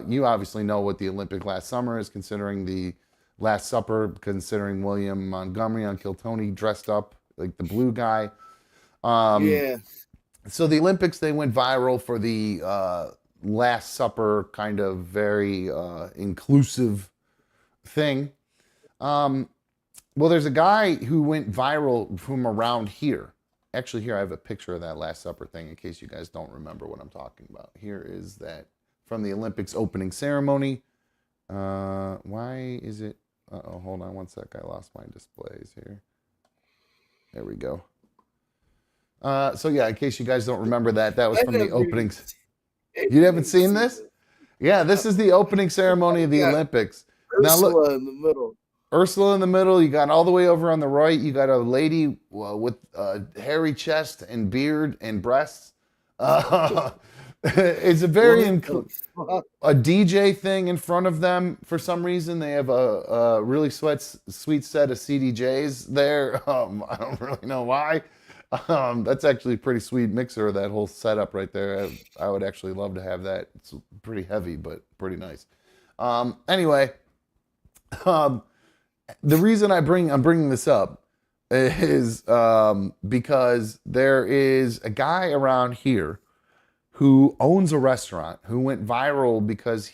you obviously know what the Olympic last summer is, considering the Last Supper, considering William Montgomery on Kill Tony dressed up like the blue guy. Um, Yeah. so the Olympics, they went viral for the Last Supper kind of very inclusive thing. Um, well, there's a guy who went viral from around here. Actually, here I have a picture of that Last Supper thing in case you guys don't remember what I'm talking about. Here is that from the Olympics opening ceremony. Why is it? Oh, hold on one sec. I lost my displays here. There we go. So yeah, in case you guys don't remember that, that was I from the never even, openings. You haven't even seen seen this? it. Yeah, this No. is the opening ceremony of the Yeah, Olympics. Now look, Ursula in the middle. Ursula in the middle. You got all the way over on the right. You got a lady with a hairy chest and beard and breasts. It's a very What the fuck? a DJ thing in front of them. For some reason, they have a really sweet set of CDJs there. I don't really know why. That's actually a pretty sweet mixer, that whole setup right there. I would actually love to have that. It's pretty heavy, but pretty nice. Anyway, um, the reason I'm bringing this up is because there is a guy around here who owns a restaurant who went viral because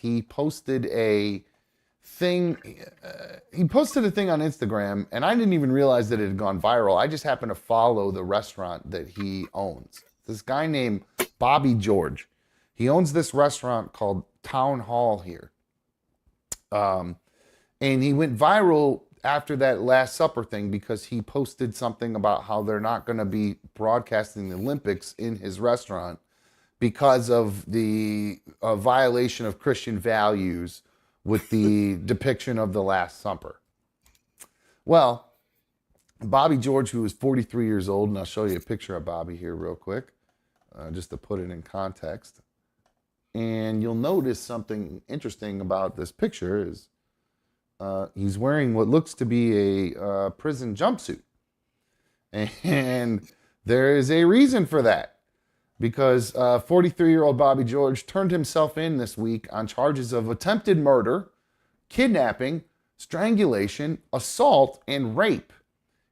thing he posted a thing on Instagram, and I didn't even realize that it had gone viral. I just happened to follow the restaurant that he owns. This guy named Bobby George. He owns this restaurant called Town Hall here. Um, and he went viral after that Last Supper thing because he posted something about how they're not going to be broadcasting the Olympics in his restaurant because of the violation of Christian values with the depiction of the Last Supper. Well, Bobby George, who is 43 years old, and I'll show you a picture of Bobby here real quick, just to put it in context. And you'll notice something interesting about this picture is he's wearing what looks to be a prison jumpsuit. And there is a reason for that because 43-year-old Bobby George turned himself in this week on charges of attempted murder, kidnapping, strangulation, assault, and rape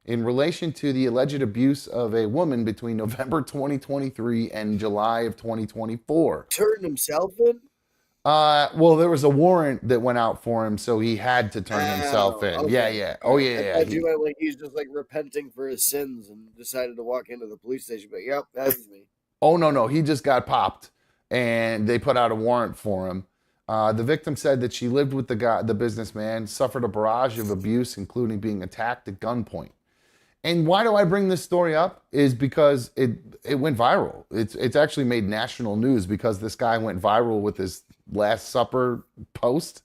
in relation to the alleged abuse of a woman between November 2023 and July of 2024. Turned himself in? Well, there was a warrant that went out for him, so he had to turn himself Oh, in. Yeah, okay. yeah. All Oh, right. yeah, I yeah. thought you meant like he's just like repenting for his sins and decided to walk into the police station. But yep, that's me. Oh, no, no. He just got popped, and they put out a warrant for him. The victim said that she lived with the businessman, suffered a barrage of abuse, including being attacked at gunpoint. And why do I bring this story up? Is because it went viral. It's actually made national news because this guy went viral with his Last Supper post.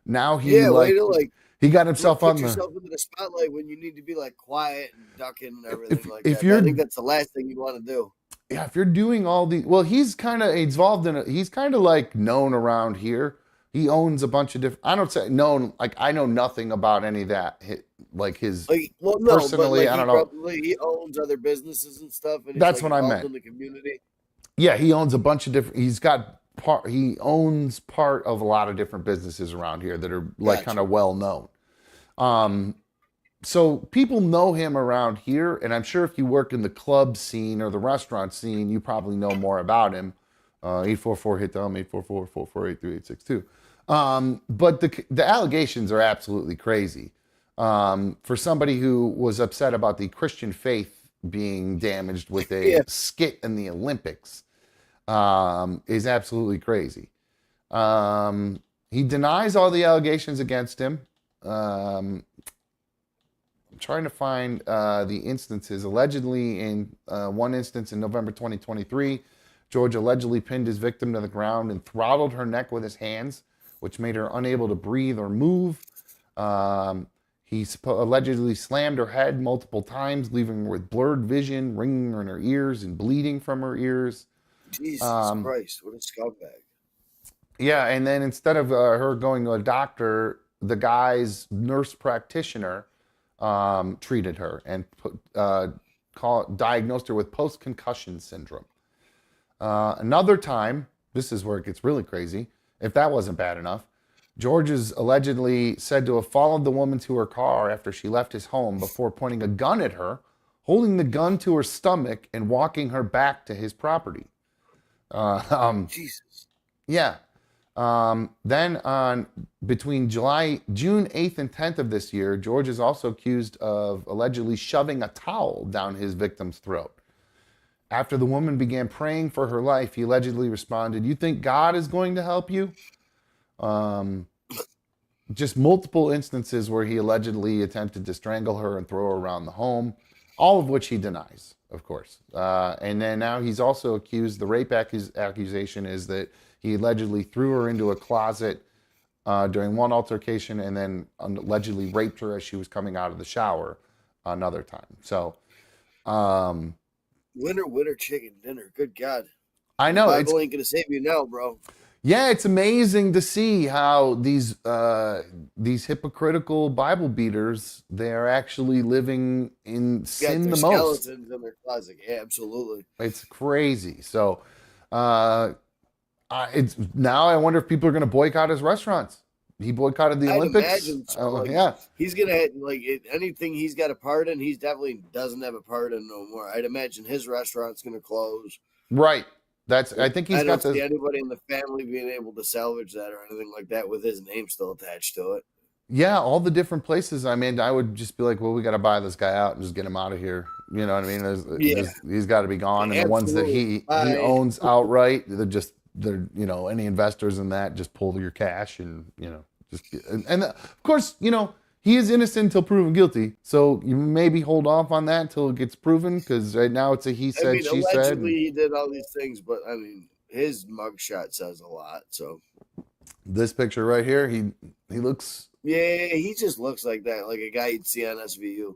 Now Yeah, way to like he got himself put on the yourself into the spotlight when you need to be like quiet and ducking and everything like if that. I you're think that's the last thing you want to do. yeah, if you're doing all the well, he's kind of involved in it. He's kind of like known around here. He owns a bunch of different. I don't say known like I know nothing about any of that. Like his Like, well, no, but personally, like I don't know. he owns other businesses and stuff, and he's That's like what I involved meant. in the community. Yeah, he owns a bunch of different. He's got part. He owns part of a lot of different businesses around here that are like kind Gotcha. of well known. Um, so people know him around here, and I'm sure if you work in the club scene or the restaurant scene, you probably know more about him. 844 hit them 844-448-3862. But the allegations are absolutely crazy. For somebody who was upset about the Christian faith being damaged with a Yeah. skit in the Olympics, is absolutely crazy. He denies all the allegations against him. I'm trying to find the instances. Allegedly, in one instance in November 2023, George allegedly pinned his victim to the ground and throttled her neck with his hands, which made her unable to breathe or move. He allegedly slammed her head multiple times, leaving her with blurred vision, ringing in her ears, and bleeding from her ears. Jesus Um, Christ, what a scumbag. yeah, and then instead of her going to a doctor, the guy's nurse practitioner treated her and diagnosed her with post concussion syndrome. Another time, this is where it gets really crazy. If that wasn't bad enough, George is allegedly said to have followed the woman to her car after she left his home before pointing a gun at her, holding the gun to her stomach, and walking her back to his property. Uh, um, Jesus. yeah. Then on June 8th and 10th of this year, George is also accused of allegedly shoving a towel down his victim's throat. After the woman began praying for her life, he allegedly responded, "You think God is going to help you?" Um, just multiple instances where he allegedly attempted to strangle her and throw her around the home, all of which he denies, of course. And then now he's also accused, the rape accusation is that he allegedly threw her into a closet during one altercation and then allegedly raped her as she was coming out of the shower another time. So, um, Winner, winner, chicken dinner. Good God. I The know it's Bible ain't gonna save you now, bro. yeah, it's amazing to see how these hypocritical Bible beaters, they are actually living in Got sin their the most. skeletons in their closet. Yeah, absolutely. It's crazy. So, uh, it's now I wonder if people are going to boycott his restaurants. He boycotted the I'd Olympics. imagine so. Like Yeah, he's gonna anything he's got a part in. He's definitely doesn't have a part in no more. I'd imagine his restaurant's gonna close. right. That's. I think he's I got don't see this. anybody in the family being able to salvage that or anything like that with his name still attached to it. Yeah, all the different places. I mean, I would just be like, well, we got to buy this guy out and just get him out of here. You know what I mean? Yeah, He's got to be gone. And the ones that absolutely. he owns outright, they're any investors in that just pull your cash and and of course he is innocent until proven guilty. So you maybe hold off on that until it gets proven because right now it's a he I said mean, she said. allegedly And he did all these things, but I mean, his mugshot says a lot. So this picture right here, he looks. yeah, he just looks like that, like a guy you'd see on SVU.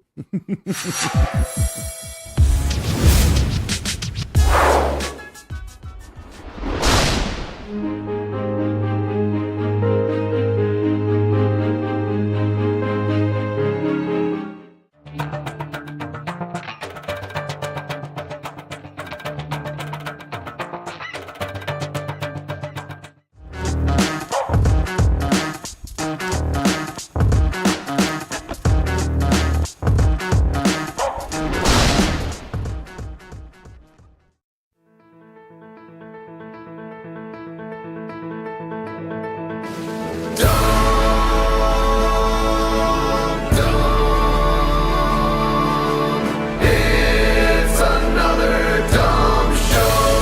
It's another dumb show.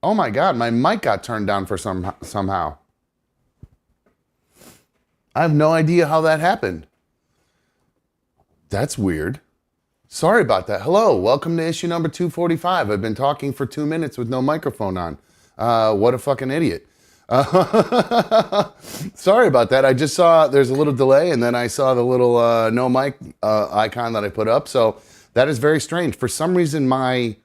Oh my God, my mic got turned down for somehow. I have no idea how that happened. That's weird. Sorry about that. Hello, welcome to issue number 245. I've been talking for 2 minutes with no microphone on. What a fucking idiot. Sorry about that. I just saw there's a little delay, and then I saw the little no mic icon that I put up. So that is very strange. For some reason, my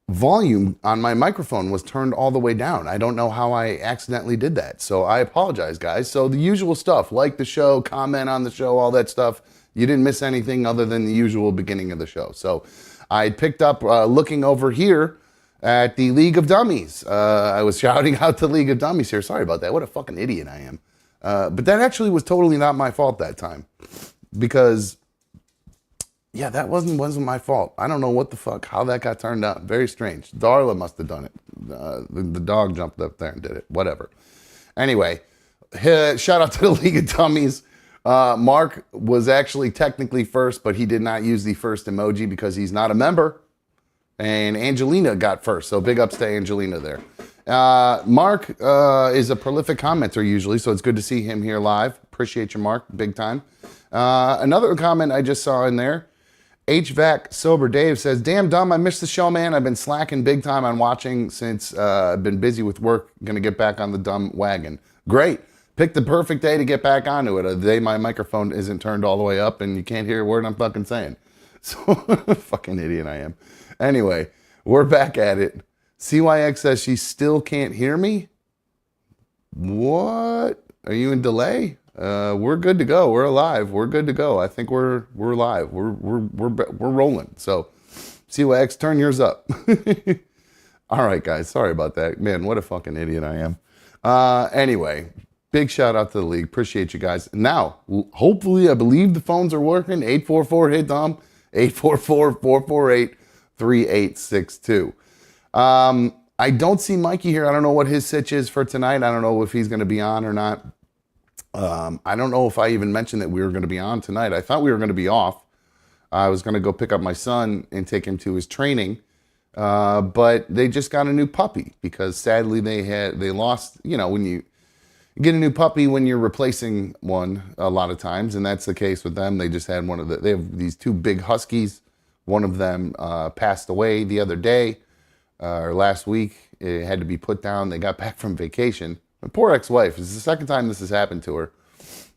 volume on my microphone was turned all the way down. I don't know how I accidentally did that. So I apologize, guys. So the usual stuff, like the show, comment on the show, all that stuff. You didn't miss anything other than the usual beginning of the show. So I picked up looking over here at the League of Dummies. I was shouting out the League of Dummies here. Sorry about that. What a fucking idiot I am. But that actually was totally not my fault that time. Because, yeah, that wasn't my fault. I don't know what the fuck, how that got turned on. Very strange. Darla must have done it. The dog jumped up there and did it. Whatever. Anyway, shout out to the League of Dummies. Mark was actually technically first, but he did not use the first emoji because he's not a member. And Angelina got first, so big ups to Angelina there. Mark is a prolific commenter usually, so it's good to see him here live. Appreciate you, Mark, big time. Another comment I just saw in there, HVAC Sober Dave says, damn dumb, I missed the show, man. I've been slacking big time on watching since I've been busy with work. Gonna get back on the dumb wagon. Great. Pick the perfect day to get back onto it. A day my microphone isn't turned all the way up and you can't hear a word I'm fucking saying. So, fucking idiot I am. Anyway, we're back at it. CYX says she still can't hear me. What? Are you in delay? We're good to go. We're alive. We're good to go. I think we're live. We're rolling. So, CYX, turn yours up. All right, guys. Sorry about that. Man, what a fucking idiot I am. Anyway, big shout out to the league. Appreciate you guys. Now, hopefully, I believe the phones are working. 844-HIT-DOM, 844-448-3862. I don't see Mikey here. I don't know what his sitch is for tonight. I don't know if he's going to be on or not. I don't know if I even mentioned that we were going to be on tonight. I thought we were going to be off. I was going to go pick up my son and take him to his training. But they just got a new puppy because sadly they lost, when you get a new puppy when you're replacing one a lot of times, and that's the case with them. They just had they have these two big huskies. One of them passed away the other day, or last week. It had to be put down. They got back from vacation. My poor ex-wife, this is the second time this has happened to her.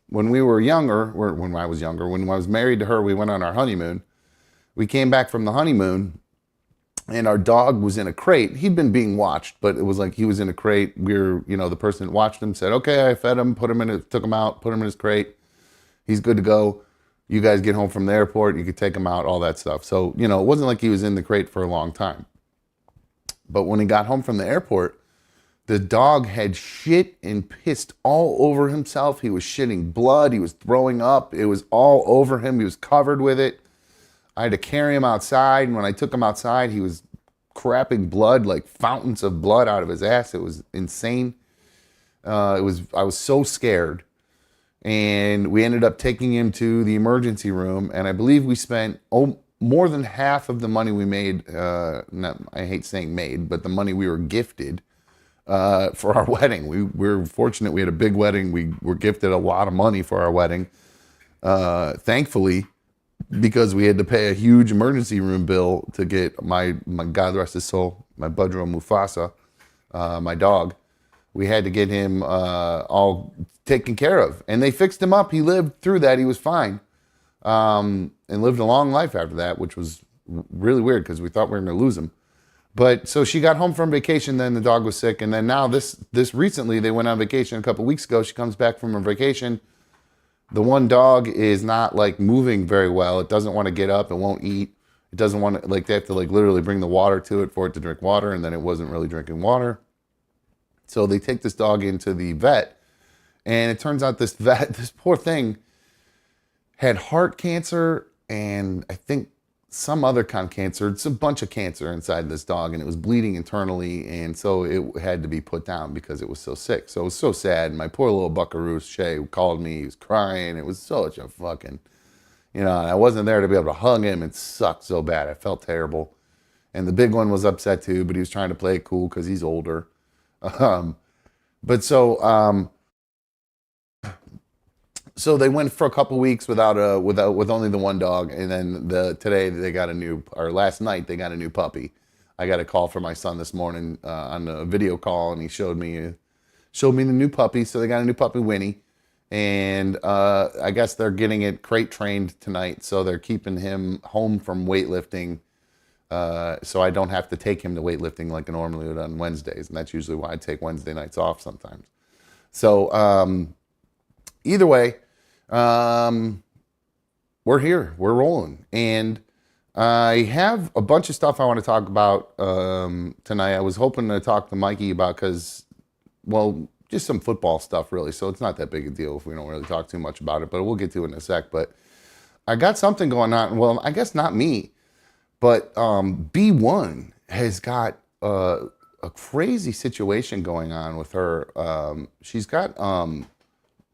When we were younger, when I was married to her, we went on our honeymoon. We came back from the honeymoon, and our dog was in a crate. He'd been being watched, but it was like he was in a crate. The person that watched him said, okay, I fed him, took him out, put him in his crate. He's good to go. You guys get home from the airport, you could take him out, all that stuff. So, it wasn't like he was in the crate for a long time. But when he got home from the airport, the dog had shit and pissed all over himself. He was shitting blood. He was throwing up. It was all over him. He was covered with it. I had to carry him outside. And when I took him outside, he was crapping blood, like fountains of blood out of his ass. It was insane. I was so scared. And we ended up taking him to the emergency room. And I believe we spent more than half of the money we made. I hate saying made, but the money we were gifted for our wedding. We were fortunate. We had a big wedding. We were gifted a lot of money for our wedding. Thankfully, because we had to pay a huge emergency room bill to get my God rest his soul, my Budro Mufasa, my dog. We had to get him all taken care of. And they fixed him up. He lived through that. He was fine. And lived a long life after that, which was really weird because we thought we were going to lose him. But so she got home from vacation, then the dog was sick. And then now this recently, they went on vacation a couple weeks ago. She comes back from her vacation. The one dog is not like moving very well. It doesn't want to get up. It won't eat. It doesn't want to, they have to literally bring the water to it for it to drink water. And then it wasn't really drinking water. So they take this dog into the vet. And it turns out this poor thing had heart cancer and I think some other kind of cancer. It's a bunch of cancer inside this dog, and it was bleeding internally, and so it had to be put down because it was so sick. So it was so sad. My poor little buckaroo, Shay, called me. He was crying. It was such a fucking, I wasn't there to be able to hug him. It sucked so bad. I felt terrible. And the big one was upset too, but he was trying to play it cool because he's older. So they went for a couple weeks with only the one dog, and then today they got last night they got a new puppy. I got a call from my son this morning on a video call, and he showed me the new puppy. So they got a new puppy, Winnie, and I guess they're getting it crate trained tonight. So they're keeping him home from weightlifting, so I don't have to take him to weightlifting like I normally would on Wednesdays, and that's usually why I take Wednesday nights off sometimes. So either way, we're here, we're rolling, and I have a bunch of stuff I want to talk about tonight. I was hoping to talk to Mikey about just some football stuff, really. So it's not that big a deal if we don't really talk too much about it, but we'll get to it in a sec. But I got something going on. Well, I guess not me, but B1 has got a crazy situation going on with her. She's got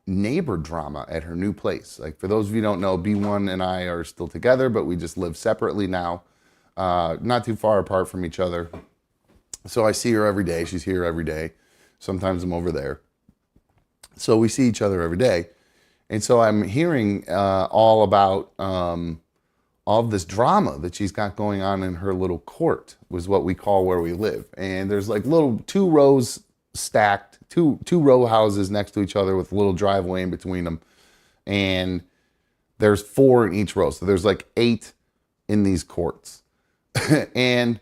neighbor drama at her new place. Like, for those of you who don't know, B1 and I are still together, but we just live separately now, not too far apart from each other. So I see her every day. She's here every day. Sometimes I'm over there. So we see each other every day. And so I'm hearing all about all of this drama that she's got going on in her little court, was what we call where we live. And there's like little 2 rows stacked, two row houses next to each other with a little driveway in between them. And there's 4 in each row. So there's like 8 in these courts. And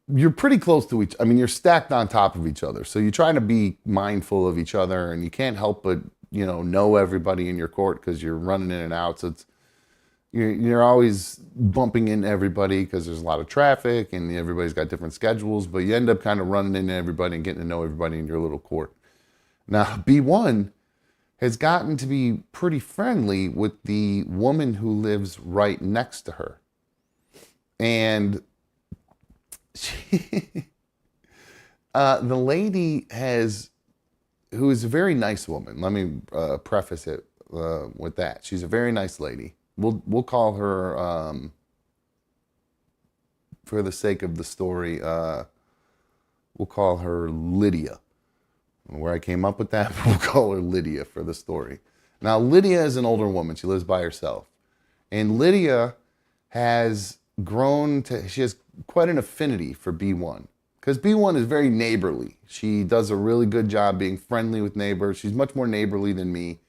you're pretty close to you're stacked on top of each other. So you try to be mindful of each other, and you can't help but, know everybody in your court because you're running in and out. So you're always bumping into everybody because there's a lot of traffic and everybody's got different schedules, but you end up kind of running into everybody and getting to know everybody in your little court. Now, B1 has gotten to be pretty friendly with the woman who lives right next to her. And the lady who is a very nice woman. Let me preface it with that. She's a very nice lady. We'll call her, for the sake of the story, we'll call her Lydia. Where I came up with that, we'll call her Lydia for the story. Now, Lydia is an older woman. She lives by herself. And Lydia has she has quite an affinity for B1. Because B1 is very neighborly. She does a really good job being friendly with neighbors. She's much more neighborly than me.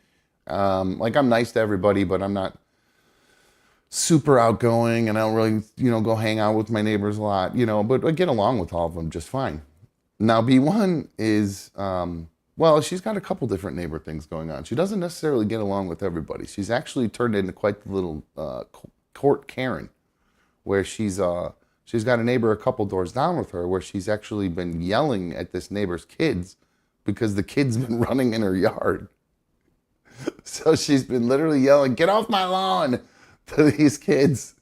I'm nice to everybody, but I'm not super outgoing, and I don't really, go hang out with my neighbors a lot, but I get along with all of them just fine. Now, B1 is, she's got a couple different neighbor things going on. She doesn't necessarily get along with everybody. She's actually turned into quite the little court Karen, where she's got a neighbor a couple doors down with her, where she's actually been yelling at this neighbor's kids because the kid's been running in her yard. So she's been literally yelling, "Get off my lawn!" to these kids.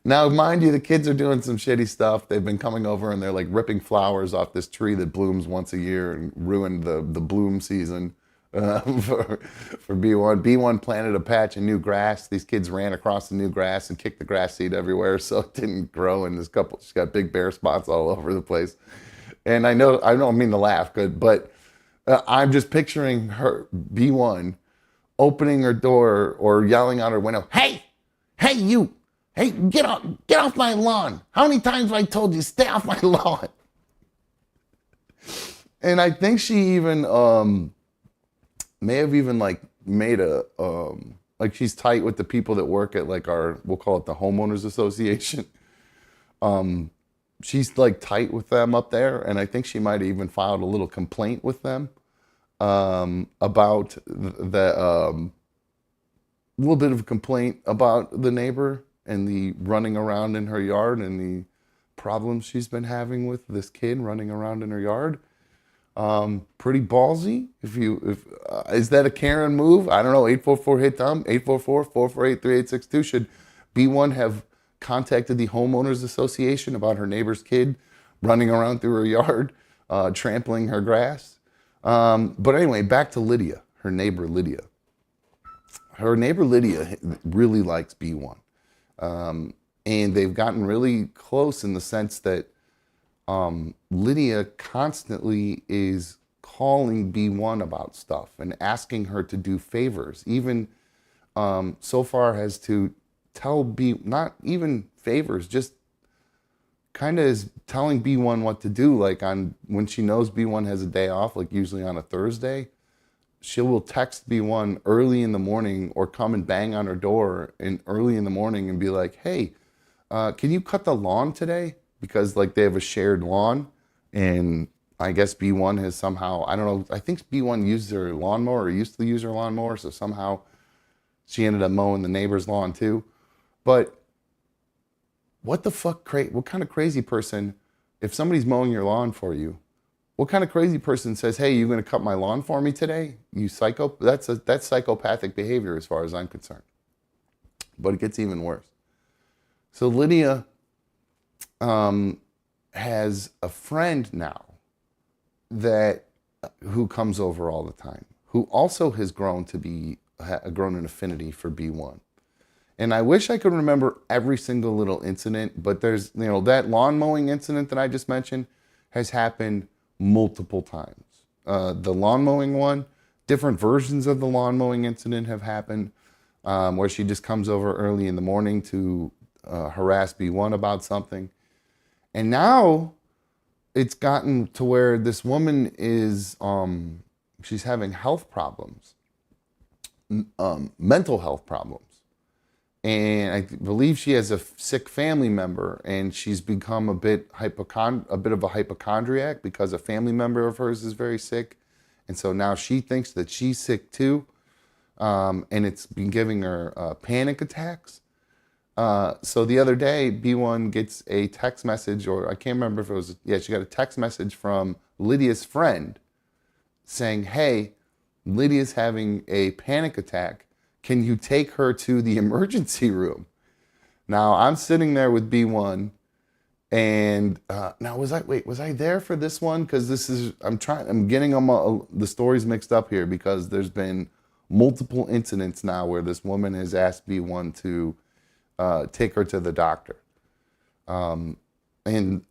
Now, mind you, the kids are doing some shitty stuff. They've been coming over and they're like ripping flowers off this tree that blooms once a year and ruined the bloom season for B1. B1 planted a patch of new grass. These kids ran across the new grass and kicked the grass seed everywhere, so it didn't grow. And she's got big bare spots all over the place. And I don't mean to laugh, but I'm just picturing her, B1, opening her door or yelling out her window, "Hey you, hey, get off my lawn. How many times have I told you, stay off my lawn?" And I think she even may have even made she's tight with the people that work at we'll call it the homeowners association. She's tight with them up there, and I think she might have even filed a little complaint with them about the little bit of a complaint about the neighbor and the running around in her yard and the problems she's been having with this kid running around in her yard. Pretty ballsy. Is that a Karen move? I don't know. 844-HIT-TOM, 844-448-3862. Should B1 have contacted the homeowners association about her neighbor's kid running around through her yard, trampling her grass? But anyway, back to Lydia, her neighbor Lydia. Her neighbor Lydia really likes B1. And they've gotten really close in the sense that Lydia constantly is calling B1 about stuff and asking her to do favors, even so far as to tell not even favors, just kind of is telling B1 what to do. Like when she knows B1 has a day off, like usually on a Thursday, she will text B1 early in the morning or come and bang on her door early in the morning and be like, hey, can you cut the lawn today? Because like they have a shared lawn, and I guess B1 has somehow, I don't know, I think B1 used her lawnmower or used to use her lawnmower, so somehow she ended up mowing the neighbor's lawn too. But what the fuck, what kind of crazy person, if somebody's mowing your lawn for you, what kind of crazy person says, hey, you going to cut my lawn for me today? You psycho? That's psychopathic behavior as far as I'm concerned. But it gets even worse. So Lydia has a friend now who comes over all the time, who also has grown an affinity for B1. And I wish I could remember every single little incident, but there's, that lawn mowing incident that I just mentioned has happened multiple times. The lawn mowing one, different versions of the lawn mowing incident have happened, where she just comes over early in the morning to harass B1 about something. And now it's gotten to where this woman is, she's having health problems, mental health problems. And I believe she has a sick family member, and she's become a bit of a hypochondriac because a family member of hers is very sick. And so now she thinks that she's sick too. And it's been giving her panic attacks. So the other day, B1 gets a text message, or I can't remember if it was, she got a text message from Lydia's friend saying, hey, Lydia's having a panic attack. Can you take her to the emergency room? Now I'm sitting there with B1, and now was I there for this one? Because I'm getting the stories mixed up here, because there's been multiple incidents now where this woman has asked B1 to take her to the doctor. And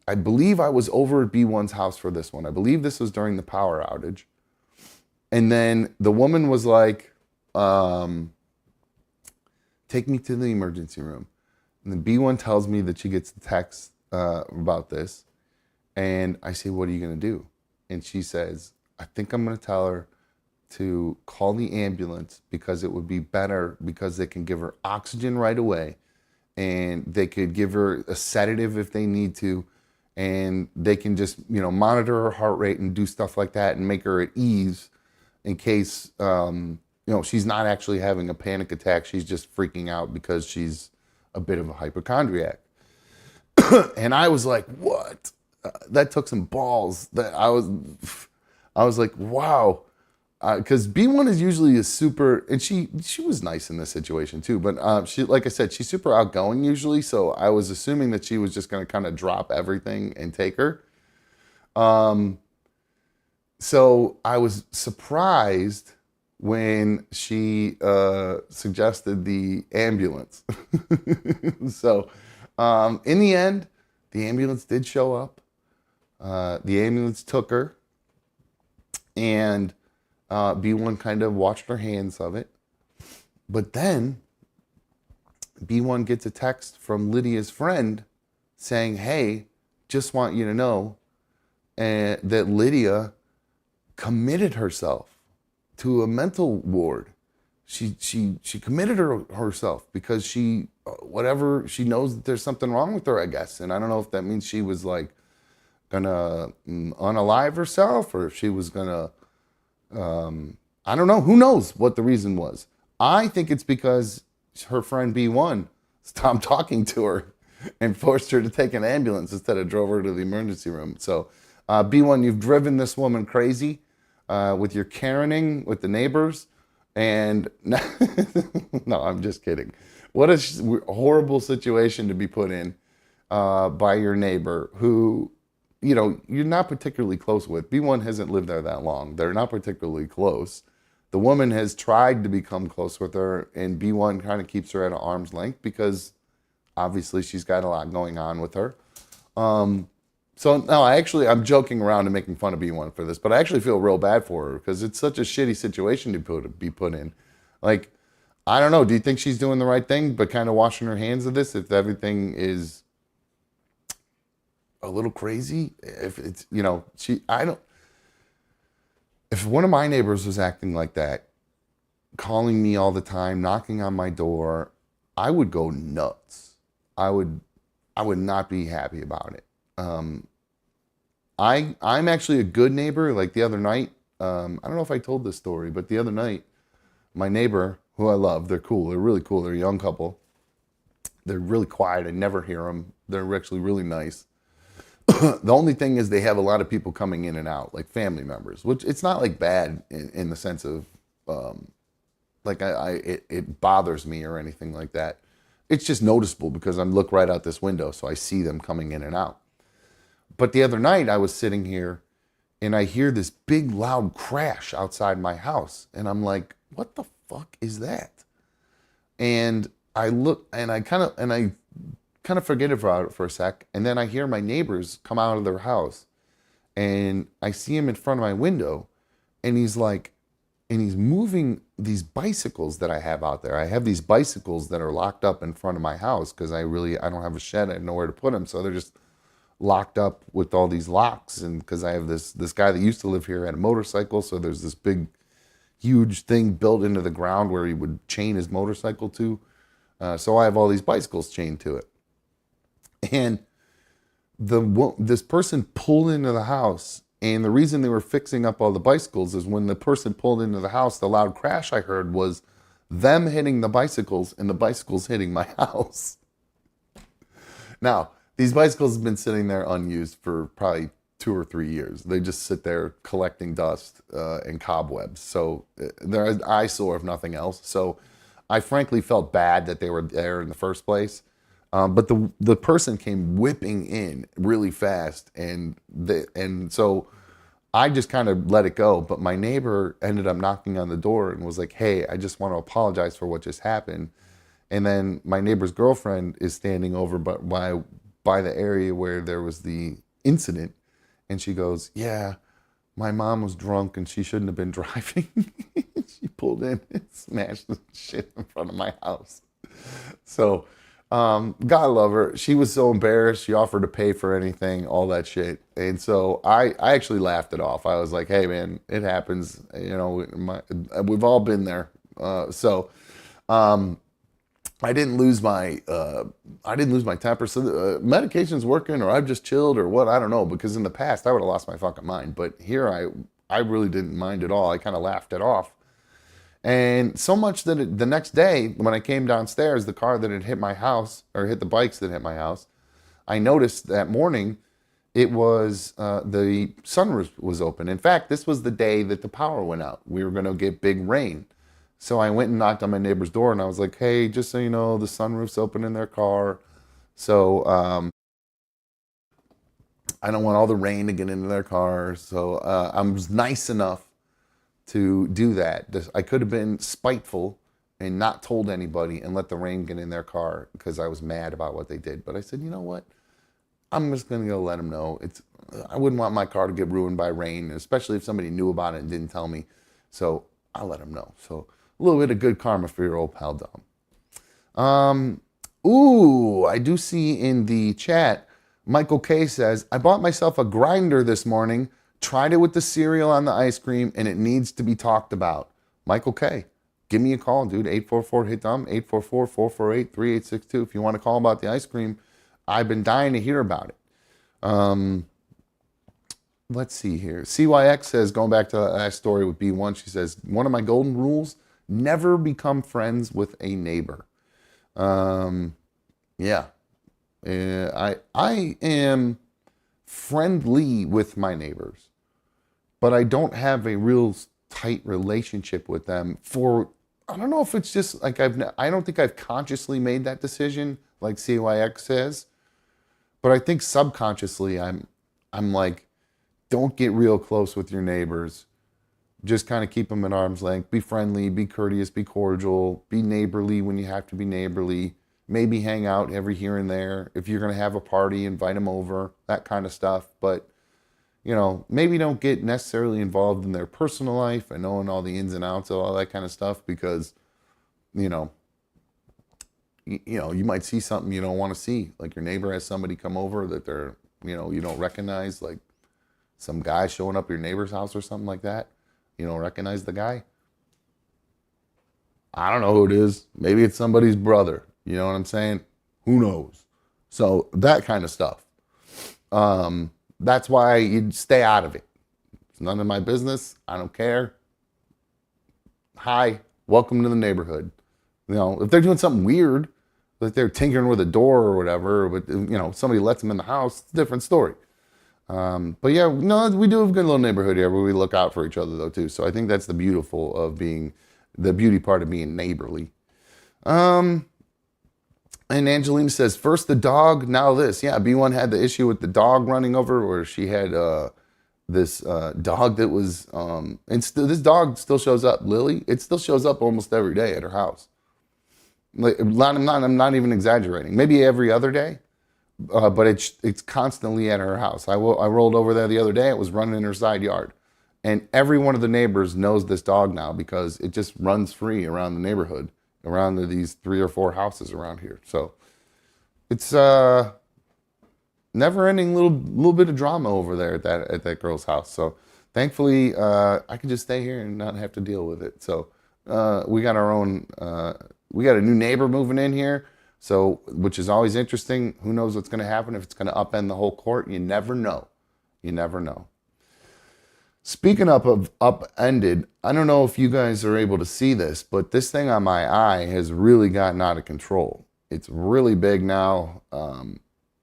I believe I was over at B1's house for this one. I believe this was during the power outage. And then the woman was like, take me to the emergency room. And then B1 tells me that she gets the text about this. And I say, what are you going to do? And she says, I think I'm going to tell her to call the ambulance, because it would be better, because they can give her oxygen right away, and they could give her a sedative if they need to, and they can just, monitor her heart rate and do stuff like that and make her at ease in case, she's not actually having a panic attack. She's just freaking out because she's a bit of a hypochondriac. And I was like, what? That took some balls. That I was like, wow. Because B1 is usually a super, and she was nice in this situation too, but she, like I said, she's super outgoing usually, so I was assuming that she was just going to kind of drop everything and take her. So I was surprised when she suggested the ambulance. So in the end, the ambulance did show up. The ambulance took her, and B1 kind of watched her hands of it. But then B1 gets a text from Lydia's friend saying, hey, just want you to know that Lydia committed herself to a mental ward. She committed herself because she knows that there's something wrong with her, I guess. And I don't know if that means she was like gonna unalive herself, or if she was gonna, I don't know. Who knows what the reason was? I think it's because her friend B1 stopped talking to her and forced her to take an ambulance instead of drove her to the emergency room. So B1, you've driven this woman crazy with your Karening with the neighbors. And no, I'm just kidding. What a horrible situation to be put in by your neighbor who, you're not particularly close with. B1 hasn't lived there that long. They're not particularly close. The woman has tried to become close with her, and B1 kind of keeps her at an arm's length because obviously she's got a lot going on with her. So no, I'm joking around and making fun of B1 for this, but I actually feel real bad for her because it's such a shitty situation to be put in. Like, I don't know. Do you think she's doing the right thing, but kind of washing her hands of this if everything is a little crazy? If it's, I don't. If one of my neighbors was acting like that, calling me all the time, knocking on my door, I would go nuts. I would, I would not be happy about it. I'm actually a good neighbor. Like the other night, I don't know if I told this story, but the other night, my neighbor, who I love, they're cool. They're really cool. They're a young couple. They're really quiet. I never hear them. They're actually really nice. The only thing is they have a lot of people coming in and out, like family members, which it's not like bad in the sense of like it bothers me or anything like that. It's just noticeable because I look right out this window, so I see them coming in and out. But the other night I was sitting here and I hear this big loud crash outside my house. And I'm like, what the fuck is that? And I look and I kind of forget about it for a sec. And then I hear my neighbors come out of their house and I see him in front of my window and he's moving these bicycles that I have out there. I have these bicycles that are locked up in front of my house because I don't have a shed. I have nowhere to put them. So they're just locked up with all these locks. And because I have this guy that used to live here had a motorcycle. So there's this big, huge thing built into the ground where he would chain his motorcycle to. So I have all these bicycles chained to it. And this person pulled into the house. And the reason they were fixing up all the bicycles is when the person pulled into the house, the loud crash I heard was them hitting the bicycles and the bicycles hitting my house. Now, these bicycles have been sitting there unused for probably 2 or 3 years. They just sit there collecting dust and cobwebs. So they're an eyesore if nothing else. So I frankly felt bad that they were there in the first place. But the person came whipping in really fast, and so I just kind of let it go. But my neighbor ended up knocking on the door and was like, "Hey, I just want to apologize for what just happened." And then my neighbor's girlfriend is standing over by the area where there was the incident, and she goes, "Yeah, my mom was drunk and she shouldn't have been driving." She pulled in and smashed the shit in front of my house. So. God love her. She was so embarrassed. She offered to pay for anything, all that shit. And so I actually laughed it off. I was like, hey man, it happens. We've all been there. I didn't lose my temper. So the medication's working, or I've just chilled, or what? I don't know. Because in the past I would have lost my fucking mind. But here I really didn't mind at all. I kind of laughed it off. And so much that the next day, when I came downstairs, the car that had hit my house, or hit the bikes that hit my house, I noticed that morning it was the sunroof was open. In fact, this was the day that the power went out. We were going to get big rain. So I went and knocked on my neighbor's door, and I was like, hey, just so you know, the sunroof's open in their car. So I don't want all the rain to get into their car. So I was nice enough to do that. I could have been spiteful and not told anybody and let the rain get in their car because I was mad about what they did. But I said, you know what? I'm just going to go let them know. I wouldn't want my car to get ruined by rain, especially if somebody knew about it and didn't tell me. So I'll let them know. So a little bit of good karma for your old pal Dom. I do see in the chat, Michael K says, I bought myself a grinder this morning. Tried it with the cereal on the ice cream, and it needs to be talked about. Michael K, give me a call, dude. 844-HIT-DOM, 844-448-3862. If you want to call about the ice cream, I've been dying to hear about it. Let's see here. CYX says, going back to that story with B1, she says, one of my golden rules, never become friends with a neighbor. Yeah. I am friendly with my neighbors, but I don't have a real tight relationship with them I don't know if it's just like I don't think I've consciously made that decision like CYX says, but I think subconsciously I'm like, don't get real close with your neighbors. Just kind of keep them at arm's length. Be friendly, be courteous, be cordial, be neighborly when you have to be neighborly. maybe hang out every here and there. If you're going to have a party, invite them over, that kind of stuff. But, you know, maybe don't get necessarily involved in their personal life and knowing all the ins and outs of all that kind of stuff because, you know, you might see something you don't want to see. Like your neighbor has somebody come over that they're, you don't recognize, like some guy showing up at your neighbor's house or something like that. You don't recognize the guy. I don't know who it is. Maybe it's somebody's brother. You know what I'm saying? Who knows? So that kind of stuff. That's why you'd stay out of it. It's none of my business. I don't care. Hi, welcome to the neighborhood. You know, if they're doing something weird, like they're tinkering with a door or whatever, but somebody lets them in the house, it's a different story. But yeah, no, we do have a good little neighborhood here where we look out for each other though too. So I think that's the beauty part of being neighborly. And Angelina says, first the dog, now this. Yeah, B1 had the issue with the dog running over where she had this dog that was, this dog still shows up, Lily. It still shows up almost every day at her house. Like, I'm not even exaggerating. Maybe every other day, but it's constantly at her house. I rolled over there the other day. It was running in her side yard. And every one of the neighbors knows this dog now because it just runs free around the neighborhood, around these 3 or 4 houses around here. So it's never-ending little bit of drama over there at that girl's house. So thankfully, I can just stay here and not have to deal with it. So we got our own. We got a new neighbor moving in here, so which is always interesting. Who knows what's going to happen if it's going to upend the whole court? You never know. You never know. Speaking of upended, I don't know if you guys are able to see this, but this thing on my eye has really gotten out of control. It's really big now.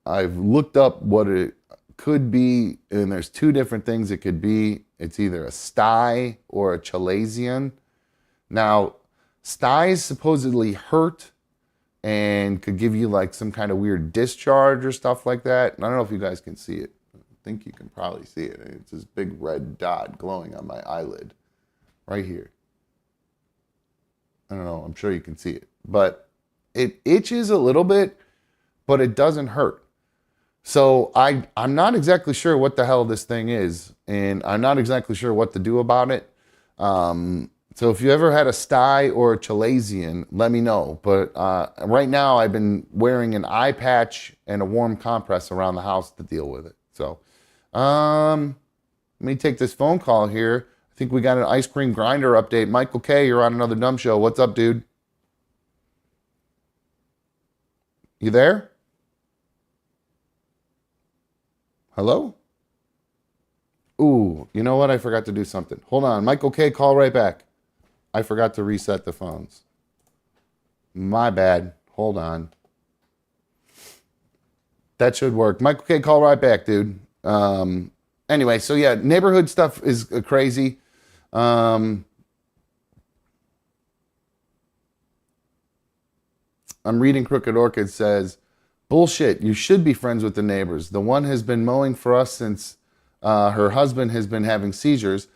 I've looked up what it could be, and there's 2 different things it could be. It's either a sty or a chalazion. Now, styes supposedly hurt and could give you like some kind of weird discharge or stuff like that. And I don't know if you guys can see it. I think you can probably see it. It's this big red dot glowing on my eyelid right here. I don't know. I'm sure you can see it. But it itches a little bit, but it doesn't hurt. So I'm not exactly sure what the hell this thing is, and I'm not exactly sure what to do about it. So if you ever had a sty or a chalazion, let me know. But right now I've been wearing an eye patch and a warm compress around the house to deal with it. So let me take this phone call here. I think we got an ice cream grinder update. Michael K., you're on another dumb show. What's up, dude? You there? Hello? Ooh, you know what? I forgot to do something. Hold on. Michael K., call right back. I forgot to reset the phones. My bad. Hold on. That should work. Michael K., call right back, dude. Anyway, so yeah, neighborhood stuff is crazy. I'm reading Crooked Orchid says, bullshit, you should be friends with the neighbors. The one has been mowing for us since her husband has been having seizures.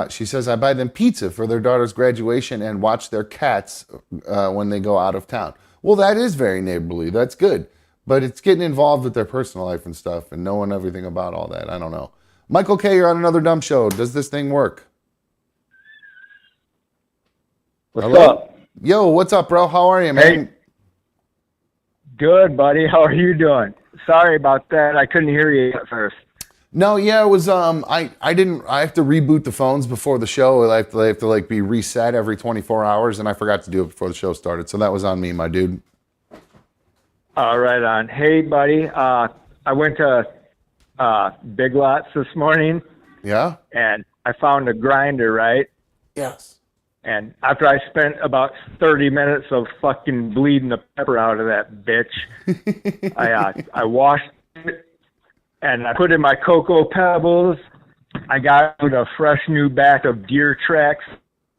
She says, I buy them pizza for their daughter's graduation and watch their cats when they go out of town. Well, that is very neighborly. That's good. But it's getting involved with their personal life and stuff and knowing everything about all that. I don't know. Michael K., you're on another dumb show. Does this thing work? What's up? Yo, what's up, bro? How are you, man? Hey. Good, buddy. How are you doing? Sorry about that. I couldn't hear you at first. No, yeah, it was I have to reboot the phones before the show. They have to like be reset every 24 hours, and I forgot to do it before the show started. So that was on me, my dude. All right on. Hey, buddy. I went to Big Lots this morning. Yeah? And I found a grinder, right? Yes. And after I spent about 30 minutes of fucking bleeding the pepper out of that bitch, I washed it and I put in my Cocoa Pebbles. I got a fresh new batch of Deer Tracks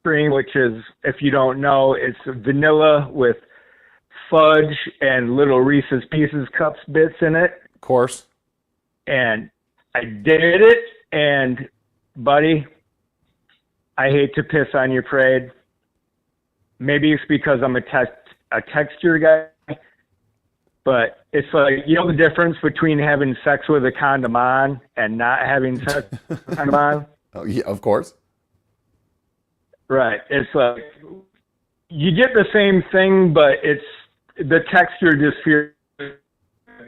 cream, which is, if you don't know, it's vanilla with fudge and little Reese's Pieces cups bits in it. Of course. And I did it, and buddy, I hate to piss on your parade. Maybe it's because I'm a texture guy, But it's like, you know the difference between having sex with a condom on and not having sex with a condom on? Oh, yeah, of course. Right. It's like you get the same thing, but it's the texture just feels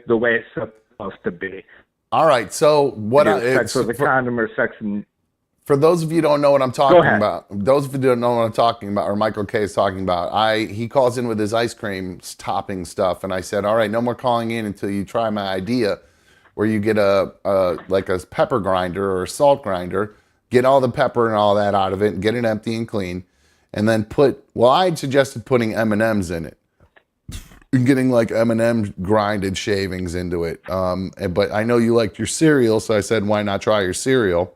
the way it's supposed to be. All right. So what? Sex with a condom or sex in. For those of you who don't know what I'm talking about, those of you who don't know what I'm talking about, or Michael K is talking about, he calls in with his ice cream topping stuff, and I said, all right, no more calling in until you try my idea, where you get like a pepper grinder or a salt grinder, get all the pepper and all that out of it, and get it empty and clean, and then I had suggested putting M&Ms in it, and getting like M&M grinded shavings into it. But I know you liked your cereal, so I said, why not try your cereal?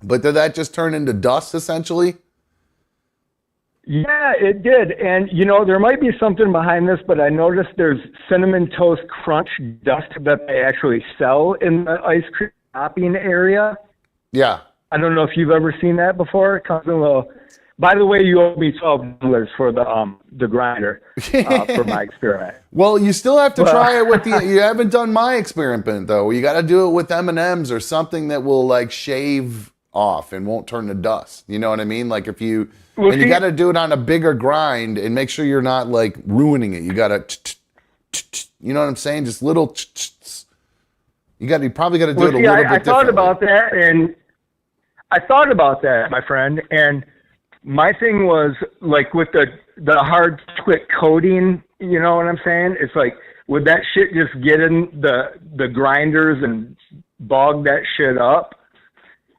But did that just turn into dust, essentially? Yeah, it did. And, you know, there might be something behind this, but I noticed there's Cinnamon Toast Crunch dust that they actually sell in the ice cream topping area. Yeah. I don't know if you've ever seen that before. It comes in a little... By the way, you owe me $12 for the grinder for my experiment. Well, you still have to try it with you haven't done my experiment, though. You got to do it with M&Ms or something that will, like, shave off and won't turn to dust. You know what I mean? Like if you you got to do it on a bigger grind and make sure you're not like ruining it. You got to, you know what I'm saying? Just little. You probably got to do it a little bit differently. I thought about that, my friend, and my thing was like with the hard quick coating. You know what I'm saying? It's like would that shit just get in the grinders and bog that shit up?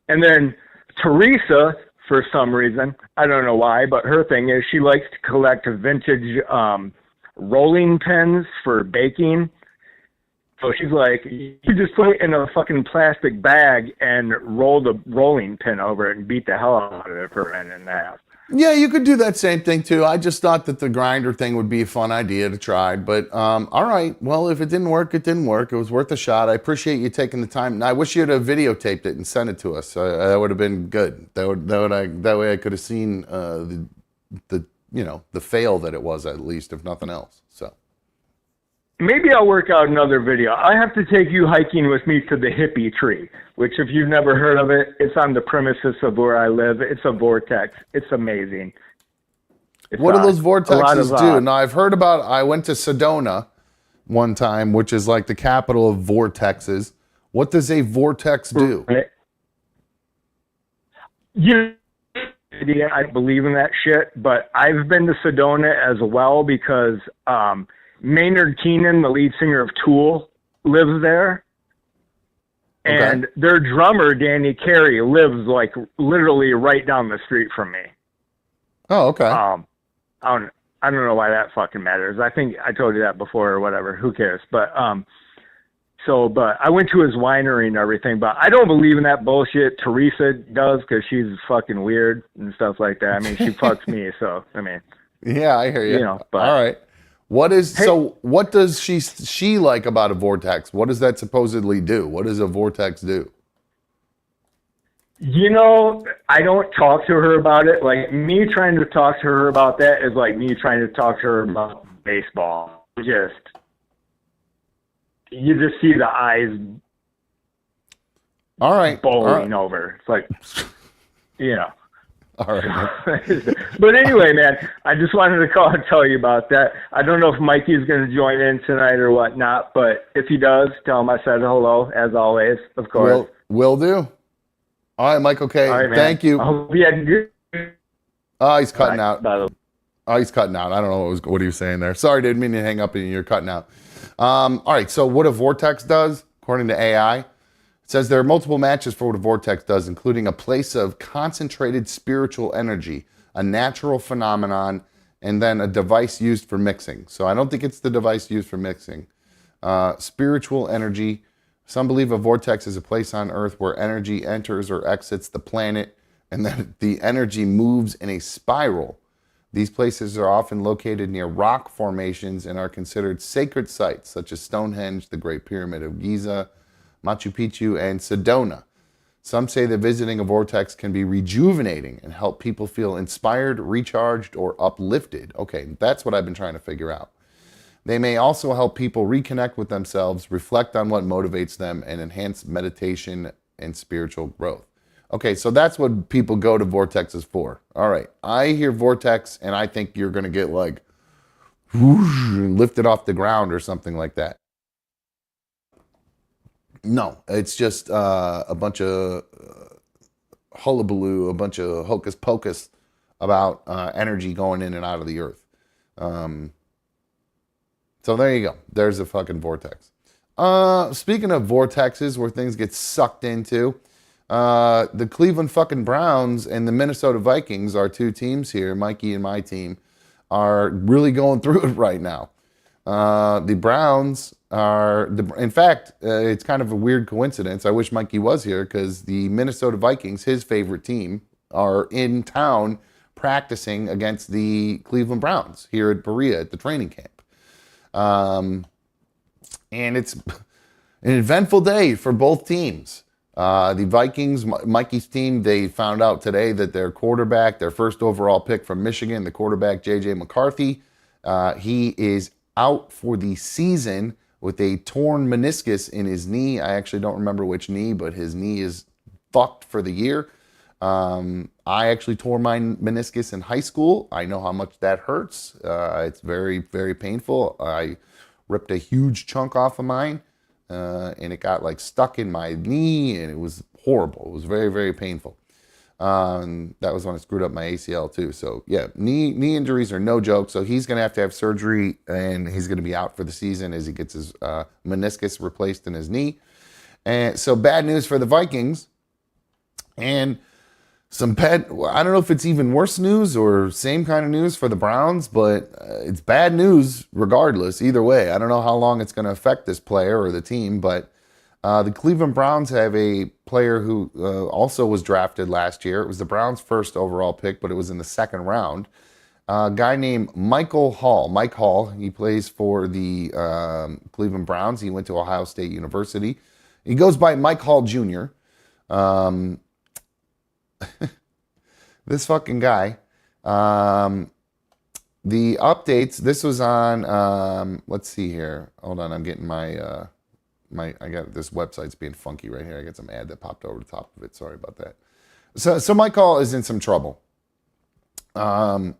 And then Teresa, for some reason, I don't know why, but her thing is she likes to collect vintage rolling pins for baking. So she's like, you just put it in a fucking plastic bag and roll the rolling pin over it and beat the hell out of it for a minute and a half. Yeah, you could do that same thing too. I just thought that the grinder thing would be a fun idea to try. But all right, well, if it didn't work, it didn't work. It was worth a shot. I appreciate you taking the time. And I wish you'd have videotaped it and sent it to us. That would have been good. That way I could have seen the fail that it was, at least, if nothing else. So maybe I'll work out another video. I have to take you hiking with me to the hippie tree, which if you've never heard of it, it's on the premises of where I live. It's a vortex. It's amazing. What do those vortexes do? Now, I've heard about, I went to Sedona one time, which is like the capital of vortexes. What does a vortex do? I believe in that shit, but I've been to Sedona as well because Maynard Keenan, the lead singer of Tool, lives there. Okay. And their drummer, Danny Carey, lives like literally right down the street from me. Oh, okay. I don't know why that fucking matters. I think I told you that before or whatever. Who cares? But but I went to his winery and everything, but I don't believe in that bullshit. Teresa does because she's fucking weird and stuff like that. I mean, she fucks me, so I mean. Yeah, I hear you. You know, but, all right. What does she like about a vortex? What does that supposedly do? What does a vortex do? You know, I don't talk to her about it. Like, me trying to talk to her about that is like me trying to talk to her about baseball. You just see the eyes bowling over. It's like, you know. All right. But anyway, man, I just wanted to call and tell you about that. I don't know if Mikey's going to join in tonight or whatnot, but if he does, tell him I said hello, as always, of course. Will do. All right, Michael K. All right, thank you. I hope you had good. Oh, he's cutting out. Bye. Oh, he's cutting out. I don't know what he was saying there. Sorry, didn't mean to hang up and you're cutting out. All right, so what a vortex does, according to AI, it says there are multiple matches for what a vortex does, including a place of concentrated spiritual energy, a natural phenomenon, and then a device used for mixing. So I don't think it's the device used for mixing. Spiritual energy. Some believe a vortex is a place on Earth where energy enters or exits the planet, and then the energy moves in a spiral. These places are often located near rock formations and are considered sacred sites, such as Stonehenge, the Great Pyramid of Giza, Machu Picchu, and Sedona. Some say that visiting a vortex can be rejuvenating and help people feel inspired, recharged, or uplifted. Okay, that's what I've been trying to figure out. They may also help people reconnect with themselves, reflect on what motivates them, and enhance meditation and spiritual growth. Okay, so that's what people go to vortexes for. All right, I hear vortex and I think you're going to get like whoosh, lifted off the ground or something like that. No, it's just a bunch of hullabaloo, a bunch of hocus pocus about energy going in and out of the earth. Um, so there you go. There's a fucking vortex. Speaking of vortexes where things get sucked into, the Cleveland fucking Browns and the Minnesota Vikings, our two teams here, Mikey and my team, are really going through it right now. The Browns are, in fact, it's kind of a weird coincidence. I wish Mikey was here because the Minnesota Vikings, his favorite team, are in town practicing against the Cleveland Browns here at Berea at the training camp. And it's an eventful day for both teams. The Vikings, Mikey's team, they found out today that their quarterback, their first overall pick from Michigan, the quarterback J.J. McCarthy, he is out for the season with a torn meniscus in his knee. I actually don't remember which knee, but his knee is fucked for the year. I actually tore my meniscus in high school. I know how much that hurts. It's very, very painful. I ripped a huge chunk off of mine, and it got like stuck in my knee, and it was horrible. It was very, very painful. That was when I screwed up my ACL too. So yeah, knee injuries are no joke. So he's going to have surgery, and he's going to be out for the season as he gets his meniscus replaced in his knee. And so bad news for the Vikings, and some bad, I don't know if it's even worse news or same kind of news for the Browns, but it's bad news regardless. Either way, I don't know how long it's going to affect this player or the team, but the Cleveland Browns have a player who also was drafted last year. It was the Browns' first overall pick, but it was in the second round. A guy named Michael Hall. Mike Hall, he plays for the Cleveland Browns. He went to Ohio State University. He goes by Mike Hall Jr. This fucking guy. The updates, this was on, let's see here. Hold on, I'm getting my, I got this website's being funky right here. I got some ad that popped over the top of it. Sorry about that. So Mike Hall is in some trouble. And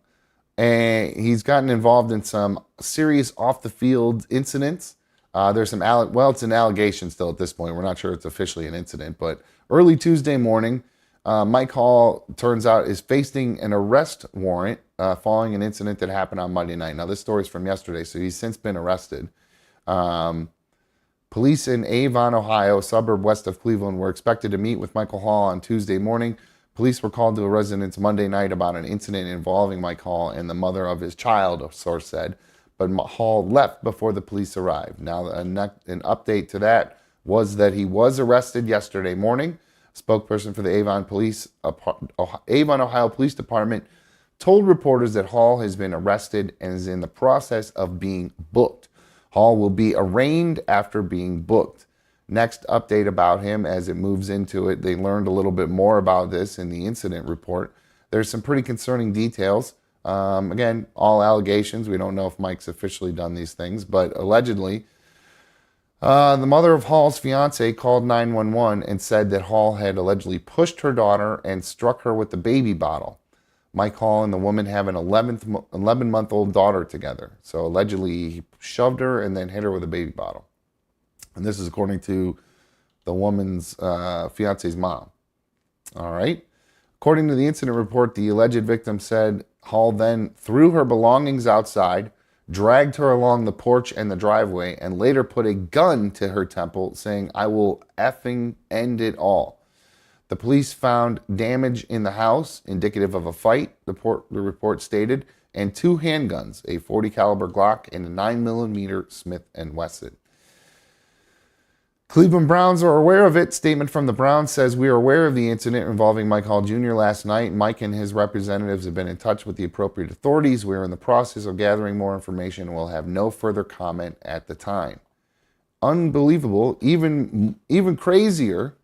he's gotten involved in some serious off the field incidents. There's some, it's an allegation still at this point. We're not sure it's officially an incident, but early Tuesday morning, Mike Hall, turns out, is facing an arrest warrant following an incident that happened on Monday night. Now, this story's from yesterday, so he's since been arrested. Police in Avon, Ohio, a suburb west of Cleveland, were expected to meet with Michael Hall on Tuesday morning. Police were called to a residence Monday night about an incident involving Mike Hall and the mother of his child, a source said, but Hall left before the police arrived. Now, an update to that was that he was arrested yesterday morning. Spokesperson for the Avon, Ohio Police Department told reporters that Hall has been arrested and is in the process of being booked. Hall will be arraigned after being booked. Next update about him as it moves into it, they learned a little bit more about this in the incident report. There's some pretty concerning details. Again, all allegations. We don't know if Mike's officially done these things, but allegedly, the mother of Hall's fiance called 911 and said that Hall had allegedly pushed her daughter and struck her with the baby bottle. Mike Hall and the woman have an 11-month-old daughter together. So allegedly he shoved her and then hit her with a baby bottle. And this is according to the woman's fiance's mom. All right. According to the incident report, the alleged victim said Hall then threw her belongings outside, dragged her along the porch and the driveway, and later put a gun to her temple, saying, "I will effing end it all." The police found damage in the house, indicative of a fight, the report stated, and 2 handguns, a .40 caliber Glock and a 9mm Smith & Wesson. Cleveland Browns are aware of it. Statement from the Browns says, "We are aware of the incident involving Mike Hall Jr. last night. Mike and his representatives have been in touch with the appropriate authorities. We are in the process of gathering more information and will have no further comment at the time." Unbelievable. Even crazier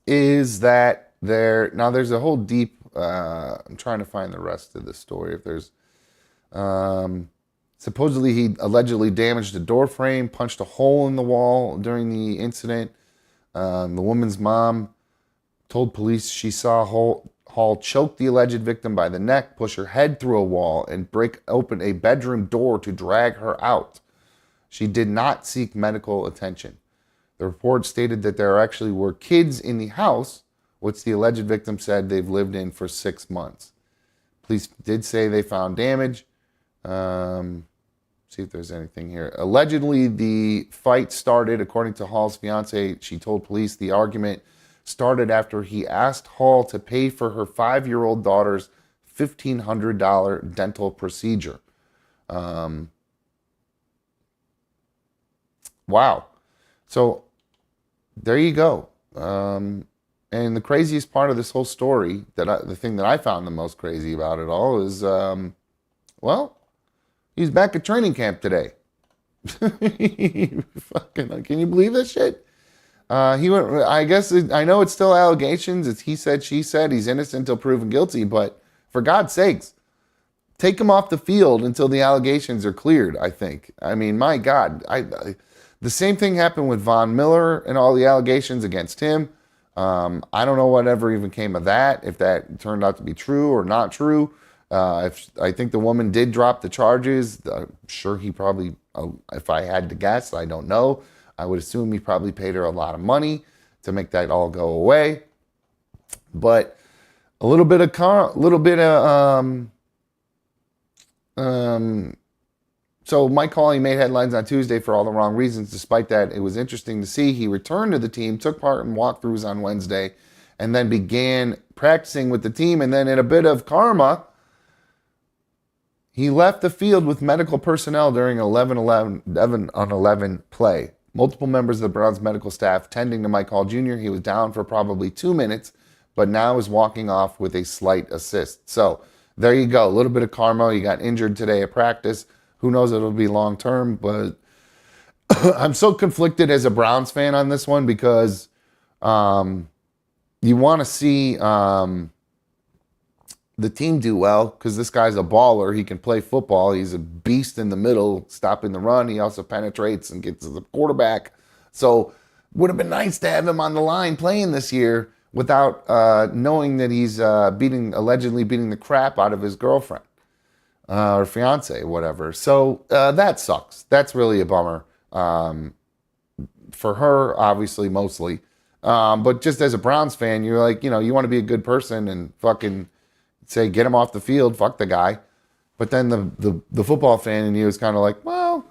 is that there's a whole deep, I'm trying to find the rest of the story. If there's, Supposedly, he allegedly damaged a door frame, punched a hole in the wall during the incident. The woman's mom told police she saw Hall choke the alleged victim by the neck, push her head through a wall, and break open a bedroom door to drag her out. She did not seek medical attention. The report stated that there actually were kids in the house, which the alleged victim said they've lived in for 6 months. Police did say they found damage. See if there's anything here. Allegedly, the fight started, according to Hall's fiance. She told police the argument started after he asked Hall to pay for her 5-year-old daughter's $1,500 dental procedure. Wow. So there you go. And the craziest part of this whole story, the thing that I found the most crazy about it all is, well, he's back at training camp today. Fucking, can you believe this shit? He went. I guess I know it's still allegations. It's he said, she said. He's innocent until proven guilty. But for God's sakes, take him off the field until the allegations are cleared. I think. I mean, my God. The same thing happened with Von Miller and all the allegations against him. I don't know whatever even came of that. If that turned out to be true or not true. If I think the woman did drop the charges, I'm sure he probably. If I had to guess, I don't know. I would assume he probably paid her a lot of money to make that all go away. But a little bit of so Mike Hawley made headlines on Tuesday for all the wrong reasons. Despite that, it was interesting to see he returned to the team, took part in walkthroughs on Wednesday, and then began practicing with the team. And then in a bit of karma, he left the field with medical personnel during 11-on-11 play. Multiple members of the Browns medical staff tending to Mike Hall Jr. He was down for probably 2 minutes, but now is walking off with a slight assist. So there you go. A little bit of karma. You got injured today at practice. Who knows if it'll be long term, but I'm so conflicted as a Browns fan on this one because you want to see the team do well because this guy's a baller. He can play football. He's a beast in the middle, stopping the run. He also penetrates and gets to the quarterback. So would have been nice to have him on the line playing this year without knowing that he's allegedly beating the crap out of his girlfriend or fiance, whatever. So that sucks. That's really a bummer for her, obviously, mostly. But just as a Browns fan, you're like, you want to be a good person and fucking say, get him off the field, fuck the guy. But then the football fan in you is kind of like, well,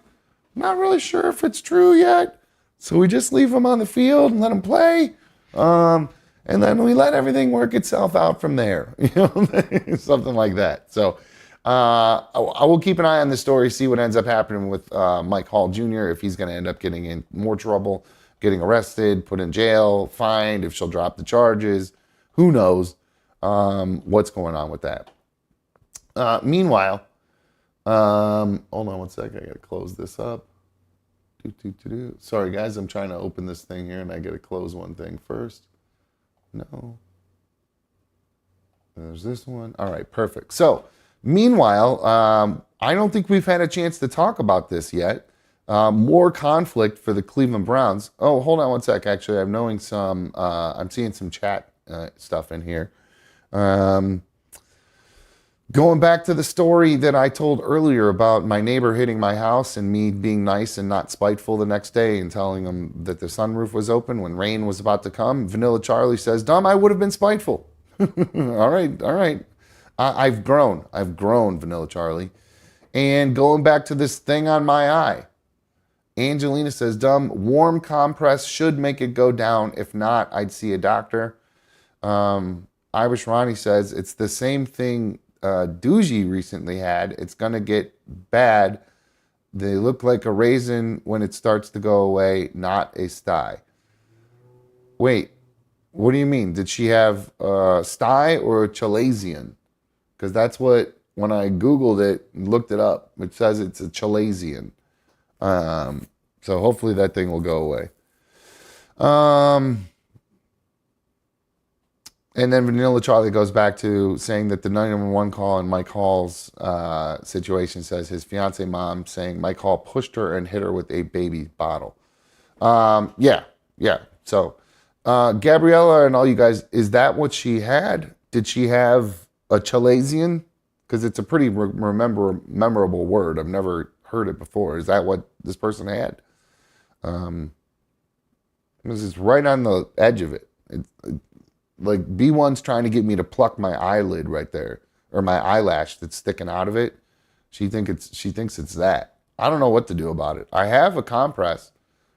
not really sure if it's true yet. So we just leave him on the field and let him play. And then we let everything work itself out from there. Something like that. So I will keep an eye on this story, see what ends up happening with Mike Hall Jr., if he's going to end up getting in more trouble, getting arrested, put in jail, fined, if she'll drop the charges. Who knows? What's going on with that? Meanwhile, hold on one sec. I gotta close this up. Sorry, guys. I'm trying to open this thing here, and I gotta close one thing first. No. There's this one. All right, perfect. So, meanwhile, I don't think we've had a chance to talk about this yet. More conflict for the Cleveland Browns. Oh, hold on one sec. Actually, I'm seeing some chat stuff in here. Going back to the story that I told earlier about my neighbor hitting my house and me being nice and not spiteful the next day and telling him that the sunroof was open when rain was about to come, Vanilla Charlie says, Dom, I would have been spiteful. All right. I've grown, Vanilla Charlie. And going back to this thing on my eye, Angelina says, Dom, warm compress should make it go down. If not, I'd see a doctor. Irish Ronnie says, it's the same thing Doogie recently had. It's going to get bad. They look like a raisin when it starts to go away, not a sty. Wait, what do you mean? Did she have a sty or a chalazion? Because that's what, when I Googled it and looked it up, it says it's a chalazion. So hopefully that thing will go away. And then Vanilla Charlie goes back to saying that the 911 call in Mike Hall's situation says his fiance mom saying Mike Hall pushed her and hit her with a baby bottle. Yeah. So, Gabriella and all you guys, is that what she had? Did she have a Chalasian? Because it's a pretty memorable word. I've never heard it before. Is that what this person had? This is right on the edge of it. Like B1's trying to get me to pluck my eyelid right there, or my eyelash that's sticking out of it. She thinks it's that. I don't know what to do about it. I have a compress.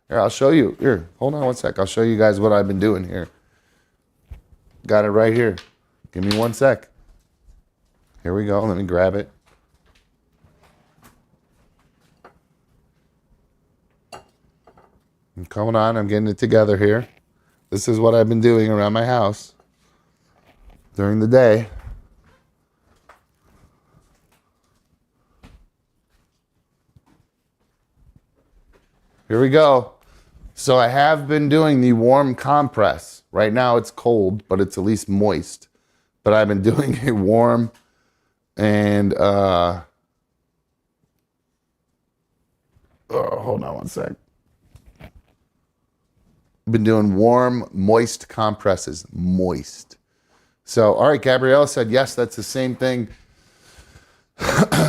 Here, I'll show you. Here, hold on one sec. I'll show you guys what I've been doing here. Got it right here. Give me one sec. Here we go. Let me grab it. I'm coming on. I'm getting it together here. This is what I've been doing around my house during the day. Here we go. So I have been doing the warm compress. Right now it's cold, but it's at least moist. But I've been doing a warm and hold on one sec. Been doing warm, moist compresses. Moist. So, all right, Gabrielle said, yes, that's the same thing.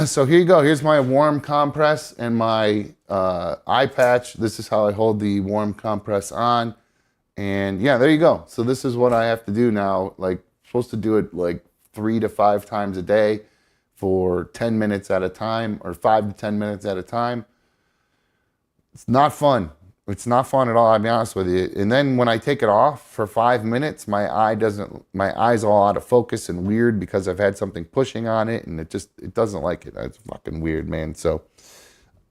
So here you go. Here's my warm compress and my eye patch. This is how I hold the warm compress on. And yeah, there you go. So this is what I have to do now. Like, supposed to do it like 3 to 5 times a day for 10 minutes at a time, or 5 to 10 minutes at a time. It's not fun. It's not fun at all, I'll be honest with you. And then when I take it off for 5 minutes, my eye's all out of focus and weird because I've had something pushing on it, and it doesn't like it. It's fucking weird, man. So,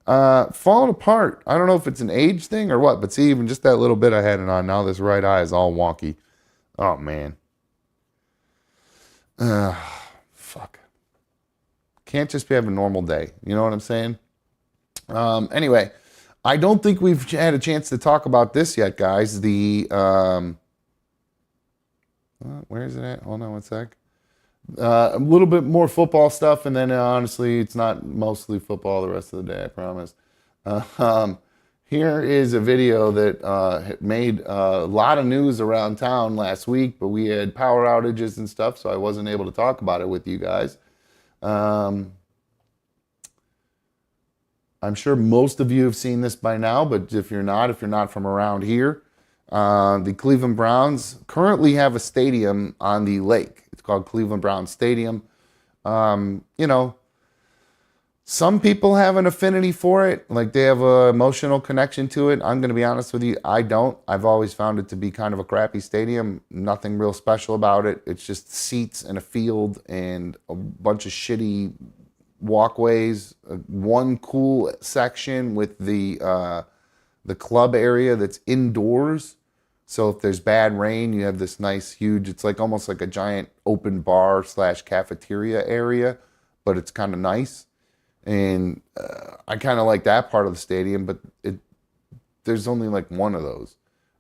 falling apart. I don't know if it's an age thing or what, but see, even just that little bit I had it on, now this right eye is all wonky. Oh, man. Fuck. Can't just be having a normal day. You know what I'm saying? Anyway. I don't think we've had a chance to talk about this yet, guys. Where is it at? Hold on one sec. A little bit more football stuff, and then honestly, it's not mostly football the rest of the day, I promise. Here is a video that made a lot of news around town last week, but we had power outages and stuff, so I wasn't able to talk about it with you guys. I'm sure most of you have seen this by now, but if you're not from around here, the Cleveland Browns currently have a stadium on the lake. It's called Cleveland Browns Stadium. You know, some people have an affinity for it, like they have an emotional connection to it. I'm going to be honest with you, I don't. I've always found it to be kind of a crappy stadium. Nothing real special about it. It's just seats and a field and a bunch of shitty walkways, one cool section with the club area that's indoors. So if there's bad rain, you have this nice huge, it's like almost like a giant open bar / cafeteria area, but it's kind of nice. And I kind of like that part of the stadium, but there's only like one of those,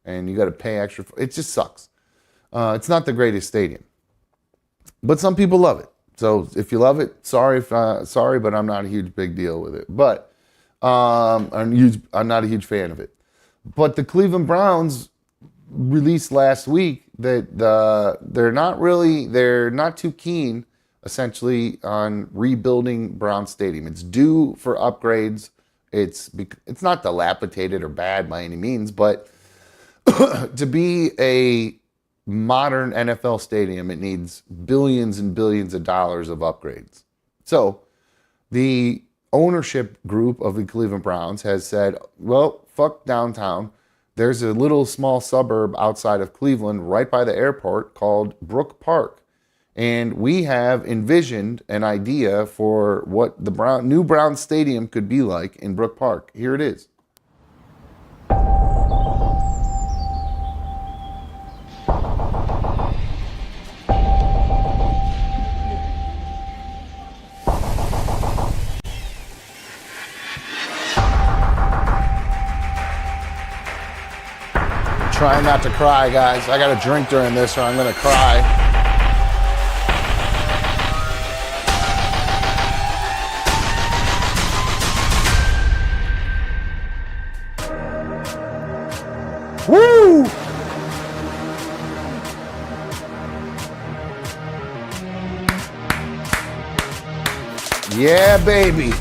and you got to pay extra. It just sucks. It's not the greatest stadium, but some people love it. So if you love it, sorry, but I'm not a huge big deal with it. But I'm not a huge fan of it. But the Cleveland Browns released last week that they're not too keen, essentially, on rebuilding Brown Stadium. It's due for upgrades. It's not dilapidated or bad by any means, but to be a modern NFL stadium, it needs billions and billions of dollars of upgrades. So the ownership group of the Cleveland Browns has said, well, fuck downtown. There's a little small suburb outside of Cleveland right by the airport called Brook Park. And we have envisioned an idea for what the new Brown Stadium could be like in Brook Park. Here it is. Trying not to cry, guys. I got a drink during this or I'm going to cry. Yeah, baby.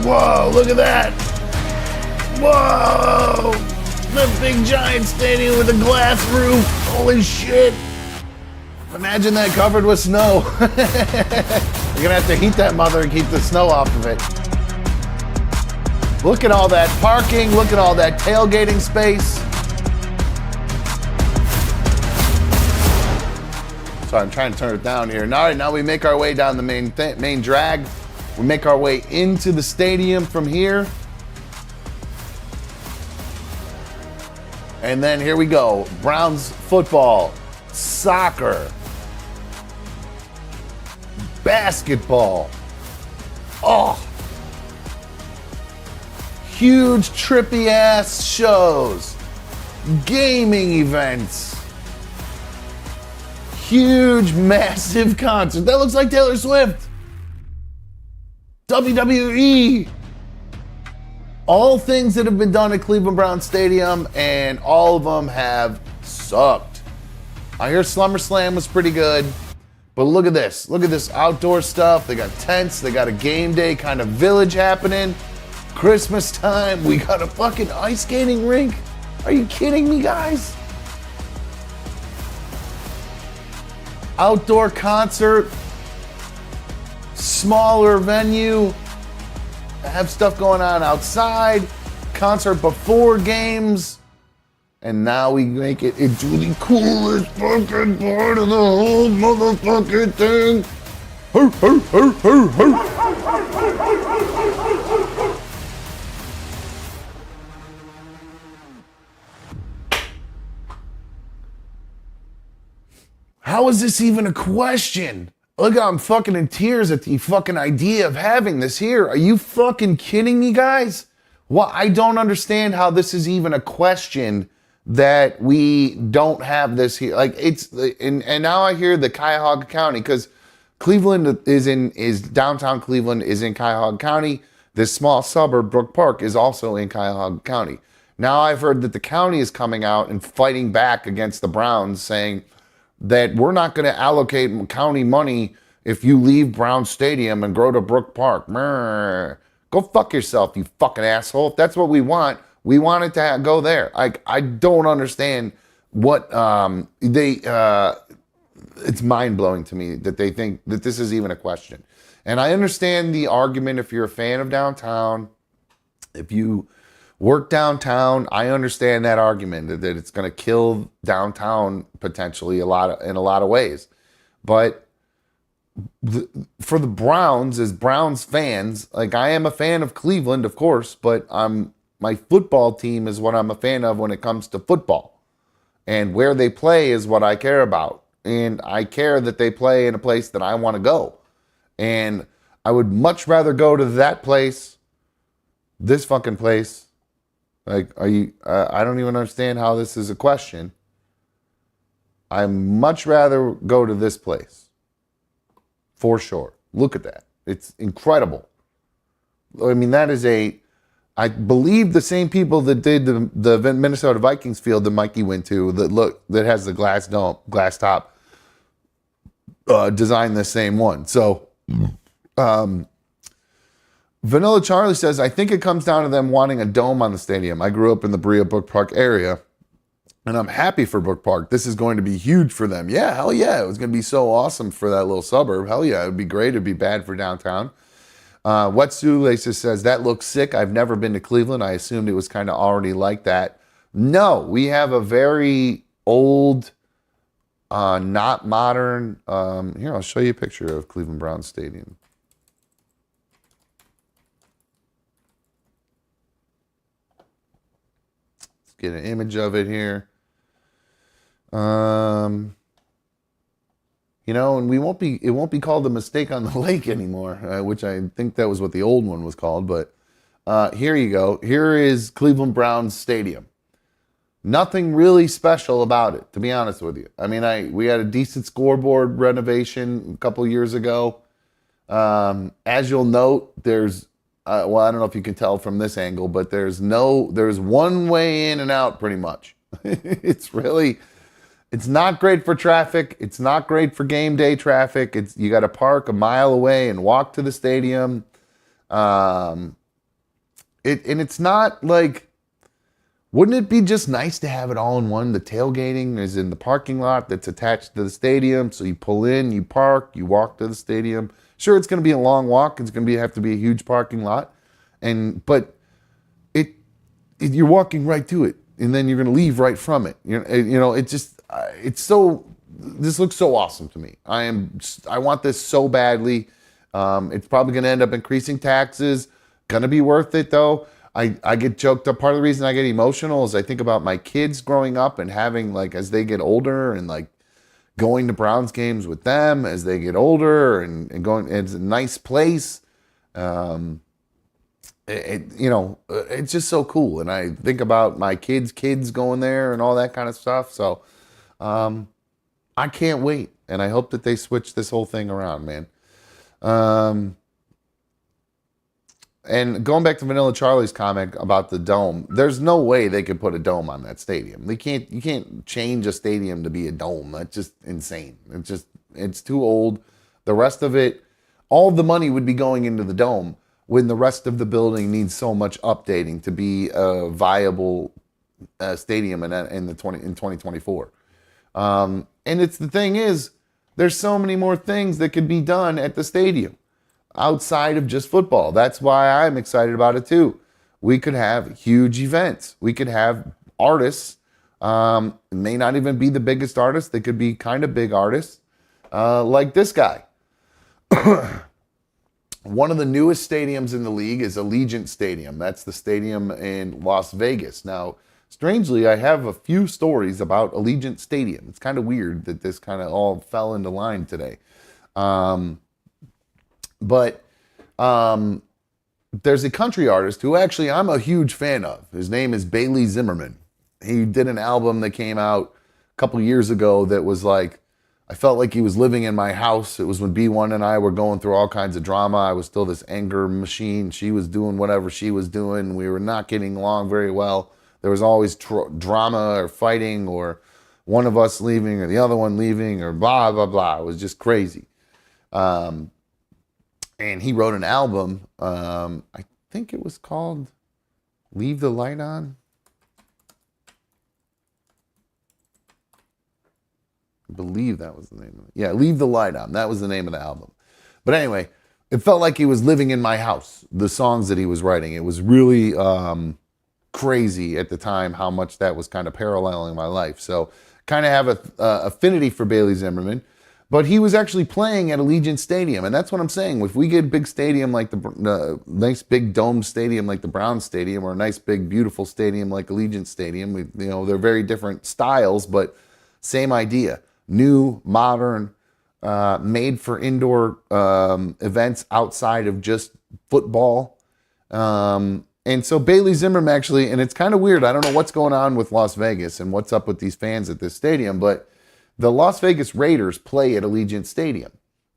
Whoa, look at that. Whoa. The big giant stadium with a glass roof. Holy shit. Imagine that covered with snow. You're gonna have to heat that mother and keep the snow off of it. Look at all that parking. Look at all that tailgating space. Sorry, I'm trying to turn it down here. All right, now we make our way down the main drag. We make our way into the stadium from here. And then here we go. Browns football, soccer, basketball. Oh. Huge trippy ass shows. Gaming events. Huge massive concert. That looks like Taylor Swift. WWE. All things that have been done at Cleveland Browns Stadium, and all of them have sucked. I hear SummerSlam was pretty good, but look at this. Look at this outdoor stuff. They got tents. They got a game day kind of village happening. Christmas time. We got a fucking ice skating rink. Are you kidding me, guys? Outdoor concert. Smaller venue, have stuff going on outside, concert before games, and now we make it into the coolest fucking part of the whole motherfucking thing. Ho, ho, ho, ho, ho. How is this even a question? Look, I'm fucking in tears at the fucking idea of having this here. Are you fucking kidding me, guys? Well, I don't understand how this is even a question that we don't have this here. Like it's, and now I hear the Cuyahoga County, because Cleveland is downtown Cleveland is in Cuyahoga County. This small suburb, Brook Park, is also in Cuyahoga County. Now I've heard that the county is coming out and fighting back against the Browns, saying that we're not going to allocate county money if you leave Brown Stadium and go to Brook Park. Go fuck yourself, you fucking asshole. If that's what we want it to go there. I don't understand what it's mind-blowing to me that they think that this is even a question. And I understand the argument if you're a fan of downtown, if you work downtown, I understand that argument that it's going to kill downtown potentially in a lot of ways. But for the Browns, as Browns fans, like I am a fan of Cleveland, of course, but my football team is what I'm a fan of when it comes to football. And where they play is what I care about. And I care that they play in a place that I want to go. And I would much rather go to that place, this fucking place. Like, I don't even understand how this is a question. I'd much rather go to this place. For sure. Look at that. It's incredible. I mean, that is I believe the same people that did the Minnesota Vikings field that Mikey went to, that has the glass top, designed the same one. So, Vanilla Charlie says, I think it comes down to them wanting a dome on the stadium. I grew up in the Berea Brook Park area, and I'm happy for Brook Park. This is going to be huge for them. Yeah, hell yeah. It was going to be so awesome for that little suburb. Hell yeah, it would be great. It'd be bad for downtown. Wetsu says, that looks sick. I've never been to Cleveland. I assumed it was kind of already like that. No, we have a very old, not modern. Here, I'll show you a picture of Cleveland Browns Stadium. Get an image of it here. And it won't be called a mistake on the lake anymore, which I think that was what the old one was called. But here you go. Here is Cleveland Browns Stadium. Nothing really special about it, to be honest with you. I mean, we had a decent scoreboard renovation a couple years ago. As you'll note, there's well, I don't know if you can tell from this angle, but there's one way in and out pretty much. It's not great for traffic. It's not great for game day traffic. You got to park a mile away and walk to the stadium. And it's not like, wouldn't it be just nice to have it all in one? The tailgating is in the parking lot that's attached to the stadium. So you pull in, you park, you walk to the stadium. Sure, it's going to be a long walk. It's going to have to be a huge parking lot. But you're walking right to it. And then you're going to leave right from it. This looks so awesome to me. I want this so badly. It's probably going to end up increasing taxes. Going to be worth it though. I get choked up. Part of the reason I get emotional is I think about my kids growing up and having, like, as they get older and like going to Browns games with them as they get older and going, it's a nice place. It's just so cool. And I think about my kids going there and all that kind of stuff. So, I can't wait. And I hope that they switch this whole thing around, man. And going back to Vanilla Charlie's comment about the dome, there's no way they could put a dome on that stadium. You can't change a stadium to be a dome. That's just insane. It's too old. The rest of it, all the money would be going into the dome when the rest of the building needs so much updating to be a viable stadium in 2024. And the thing is, there's so many more things that could be done at the stadium outside of just football. That's why I'm excited about it too. We could have huge events. We could have artists. It may not even be the biggest artists. They could be kind of big artists, like this guy. One of the newest stadiums in the league is Allegiant Stadium. That's the stadium in Las Vegas. Now, strangely, I have a few stories about Allegiant Stadium. It's kind of weird that this kind of all fell into line today. But there's a country artist who actually I'm a huge fan of. His name is Bailey Zimmerman. He did an album that came out a couple years ago that was like, I felt like he was living in my house. It was when B1 and I were going through all kinds of drama. I was still this anger machine. She was doing whatever she was doing. We were not getting along very well. There was always drama or fighting or one of us leaving or the other one leaving or blah, blah, blah. It was just crazy. And he wrote an album. I think it was called Leave the Light On. I believe that was the name of it. Yeah, Leave the Light On. That was the name of the album. But anyway, it felt like he was living in my house, the songs that he was writing. It was really crazy at the time how much that was kind of paralleling my life. So kind of have a affinity for Bailey Zimmerman. But he was actually playing at Allegiant Stadium. And that's what I'm saying. If we get a big stadium like the nice big dome stadium like the Browns Stadium, or a nice big beautiful stadium like Allegiant Stadium, they're very different styles, but same idea. New, modern, made for indoor events outside of just football. And so Bailey Zimmerman actually, and it's kind of weird. I don't know what's going on with Las Vegas and what's up with these fans at this stadium, but the Las Vegas Raiders play at Allegiant Stadium.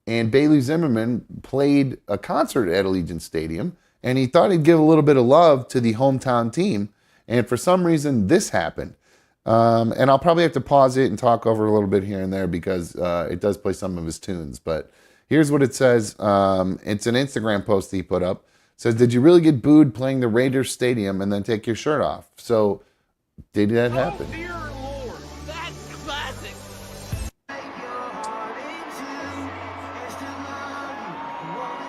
And Bailey Zimmerman played a concert at Allegiant Stadium, and he thought he'd give a little bit of love to the hometown team. And for some reason, this happened. And I'll probably have to pause it and talk over a little bit here and there because it does play some of his tunes. But here's what it says. It's an Instagram post that he put up. It says, "Did you really get booed playing the Raiders Stadium and then take your shirt off?" So did that happen? Oh, dear Lord, that's classic.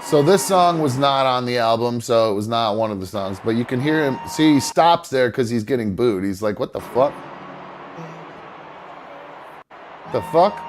So this song was not on the album, so it was not one of the songs. But you can hear him. See, he stops there because he's getting booed. He's like, "What the fuck? The fuck?"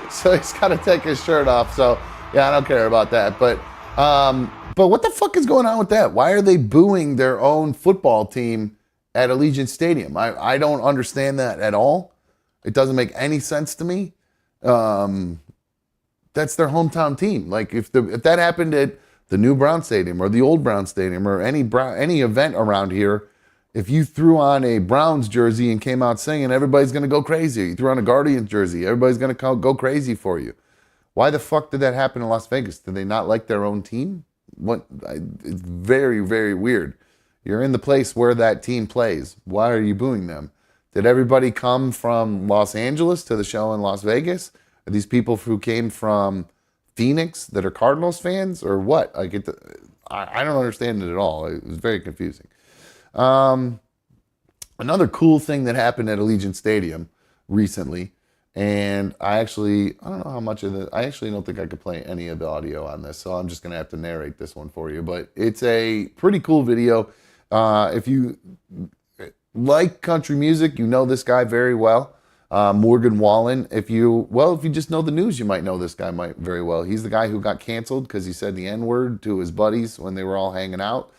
So he's got to take his shirt off. So yeah, I don't care about that. But what the fuck is going on with that? Why are they booing their own football team at Allegiant Stadium? I don't understand that at all. It doesn't make any sense to me. That's their hometown team. Like if that happened at the new Brown Stadium or the old Brown Stadium or any event around here, if you threw on a Browns jersey and came out singing, everybody's going to go crazy. You threw on a Guardians jersey, everybody's going to go crazy for you. Why the fuck did that happen in Las Vegas? Did they not like their own team? It's very, very weird. You're in the place where that team plays. Why are you booing them? Did everybody come from Los Angeles to the show in Las Vegas? Are these people who came from Phoenix that are Cardinals fans or what? I don't understand it at all. It was very confusing. Another cool thing that happened at Allegiant Stadium recently, and I don't know how much of it, I actually don't think I could play any of the audio on this, so I'm just going to have to narrate this one for you, but it's a pretty cool video. If you like country music, you know this guy very well. Morgan Wallen. If you just know the news, you might know this guy very well. He's the guy who got canceled because he said the N-word to his buddies when they were all hanging out.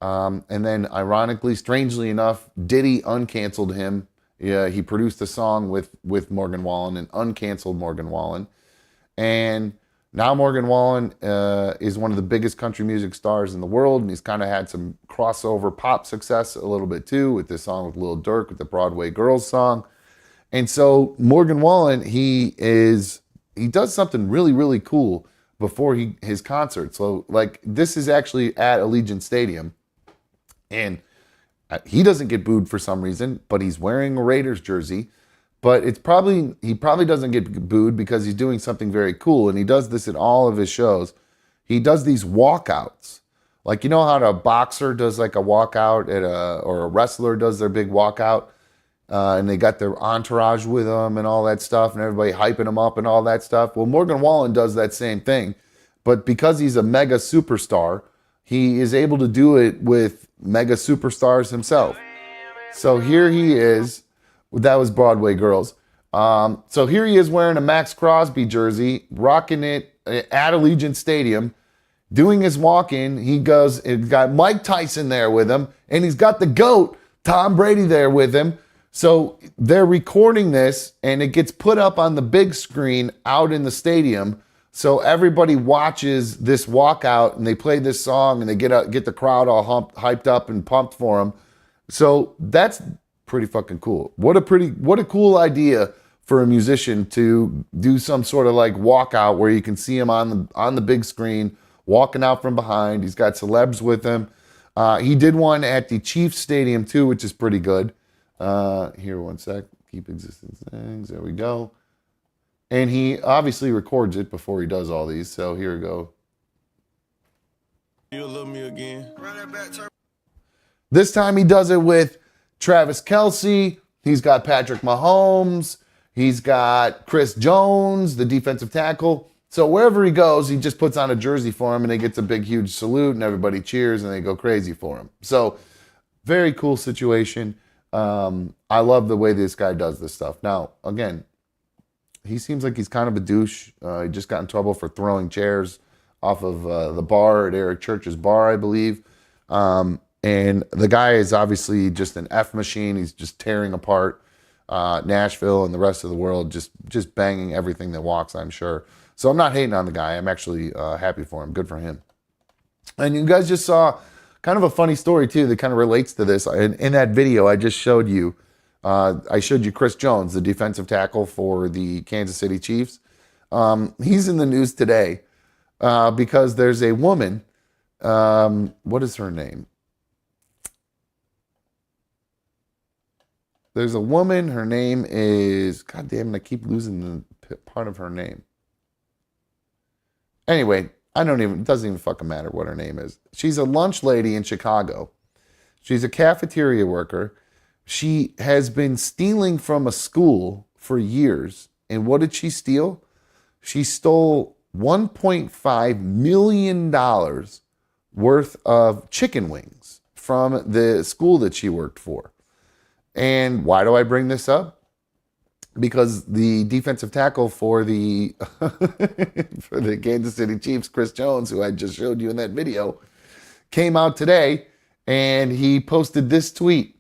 And then, ironically, strangely enough, Diddy uncanceled him. Yeah, he produced a song with Morgan Wallen and uncanceled Morgan Wallen. And now Morgan Wallen is one of the biggest country music stars in the world, and he's kind of had some crossover pop success a little bit too with this song with Lil Durk, with the Broadway Girls song. And so Morgan Wallen, he does something really, really cool before his concert. So like this is actually at Allegiant Stadium. And he doesn't get booed for some reason, but he's wearing a Raiders jersey. But he probably doesn't get booed because he's doing something very cool. And he does this at all of his shows. He does these walkouts. Like, you know how a boxer does like a walkout or a wrestler does their big walkout? And they got their entourage with them and all that stuff, and everybody hyping them up and all that stuff. Well, Morgan Wallen does that same thing. But because he's a mega superstar, he is able to do it with mega superstars himself. So here he is. That was Broadway Girls. So here he is wearing a Max Crosby jersey, rocking it at Allegiant Stadium, doing his walk-in. He's got Mike Tyson there with him, and he's got the GOAT, Tom Brady, there with him. So they're recording this, and it gets put up on the big screen out in the stadium. So everybody watches this walkout, and they play this song, and they get the crowd all hyped up and pumped for him. So that's pretty fucking cool. What a cool idea for a musician to do some sort of like walkout where you can see him on the big screen walking out from behind. He's got celebs with him. He did one at the Chiefs Stadium too, which is pretty good. Here, one sec. Keep existing things. There we go. And he obviously records it before he does all these. So here we go. You love me again. This time he does it with Travis Kelce. He's got Patrick Mahomes. He's got Chris Jones, the defensive tackle. So wherever he goes, he just puts on a jersey for him, and he gets a big, huge salute, and everybody cheers, and they go crazy for him. So very cool situation. I love the way this guy does this stuff. Now, again, he seems like he's kind of a douche. He just got in trouble for throwing chairs off of the bar at Eric Church's bar, I believe. And the guy is obviously just an F machine. He's just tearing apart Nashville and the rest of the world, just banging everything that walks, I'm sure. So I'm not hating on the guy. I'm actually happy for him. Good for him. And you guys just saw kind of a funny story too that kind of relates to this. In that video I just showed you, I showed you Chris Jones, the defensive tackle for the Kansas City Chiefs. He's in the news today because there's a woman. What is her name? There's a woman. Her name is, God damn it, I keep losing the part of her name. Anyway, it doesn't even fucking matter what her name is. She's a lunch lady in Chicago. She's a cafeteria worker. She has been stealing from a school for years. And what did she steal? She stole $1.5 million worth of chicken wings from the school that she worked for. And why do I bring this up? Because the defensive tackle for the for the Kansas City Chiefs, Chris Jones, who I just showed you in that video, came out today and he posted this tweet.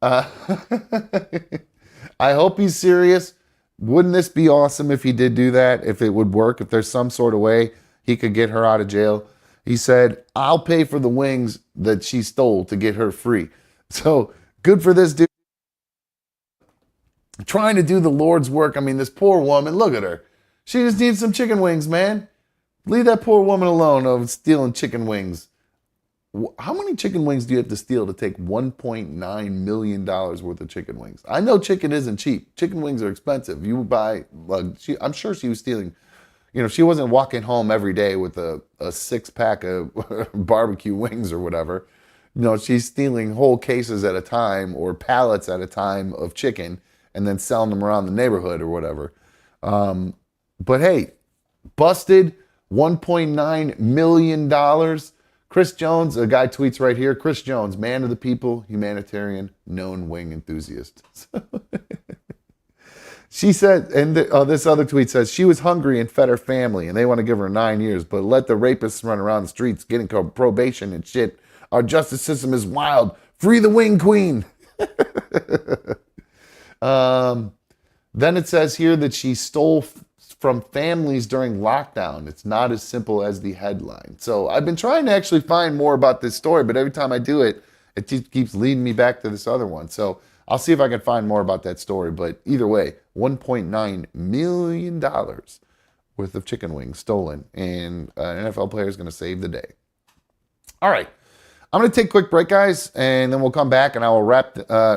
I hope he's serious. Wouldn't this be awesome if he did do that? If it would work, if there's some sort of way he could get her out of jail. He said, I'll pay for the wings that she stole to get her free. So good for this dude. Trying to do the Lord's work. I mean, this poor woman, look at her. She just needs some chicken wings, man. Leave that poor woman alone of stealing chicken wings. How many chicken wings do you have to steal to take $1.9 million worth of chicken wings? I know chicken isn't cheap. Chicken wings are expensive. You buy, I'm sure she was stealing, she wasn't walking home every day with a 6-pack of barbecue wings or whatever. She's stealing whole cases at a time or pallets at a time of chicken and then selling them around the neighborhood or whatever. But hey, busted $1.9 million. Chris Jones, a guy tweets right here, Chris Jones, man of the people, humanitarian, known wing enthusiast. She said, and this other tweet says, she was hungry and fed her family, and they want to give her 9 years, but let the rapists run around the streets getting probation and shit. Our justice system is wild. Free the wing queen. Then it says here that she stole from families during lockdown. It's not as simple as the headline. So I've been trying to actually find more about this story, but every time I do it, it just keeps leading me back to this other one. So I'll see if I can find more about that story. But either way, $1.9 million worth of chicken wings stolen, and an NFL player is going to save the day. All right. I'm going to take a quick break, guys, and then we'll come back and I will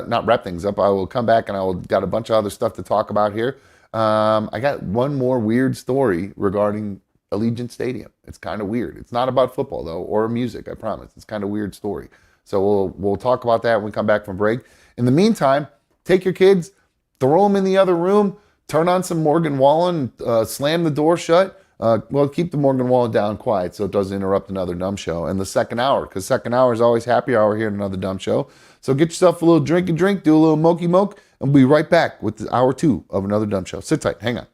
not wrap things up. I will come back and I will got a bunch of other stuff to talk about here. I got one more weird story regarding Allegiant Stadium. It's kind of weird. It's not about football, though, or music, I promise. It's kind of a weird story. So we'll talk about that when we come back from break. In the meantime, take your kids, throw them in the other room, turn on some Morgan Wallen, slam the door shut. Keep the Morgan Wallen down quiet so it doesn't interrupt another dumb show. And the second hour, because second hour is always happy hour here in another dumb show. So get yourself a little drink, do a little mokey moke, and we'll be right back with hour 2 of another dumb show. Sit tight, hang on.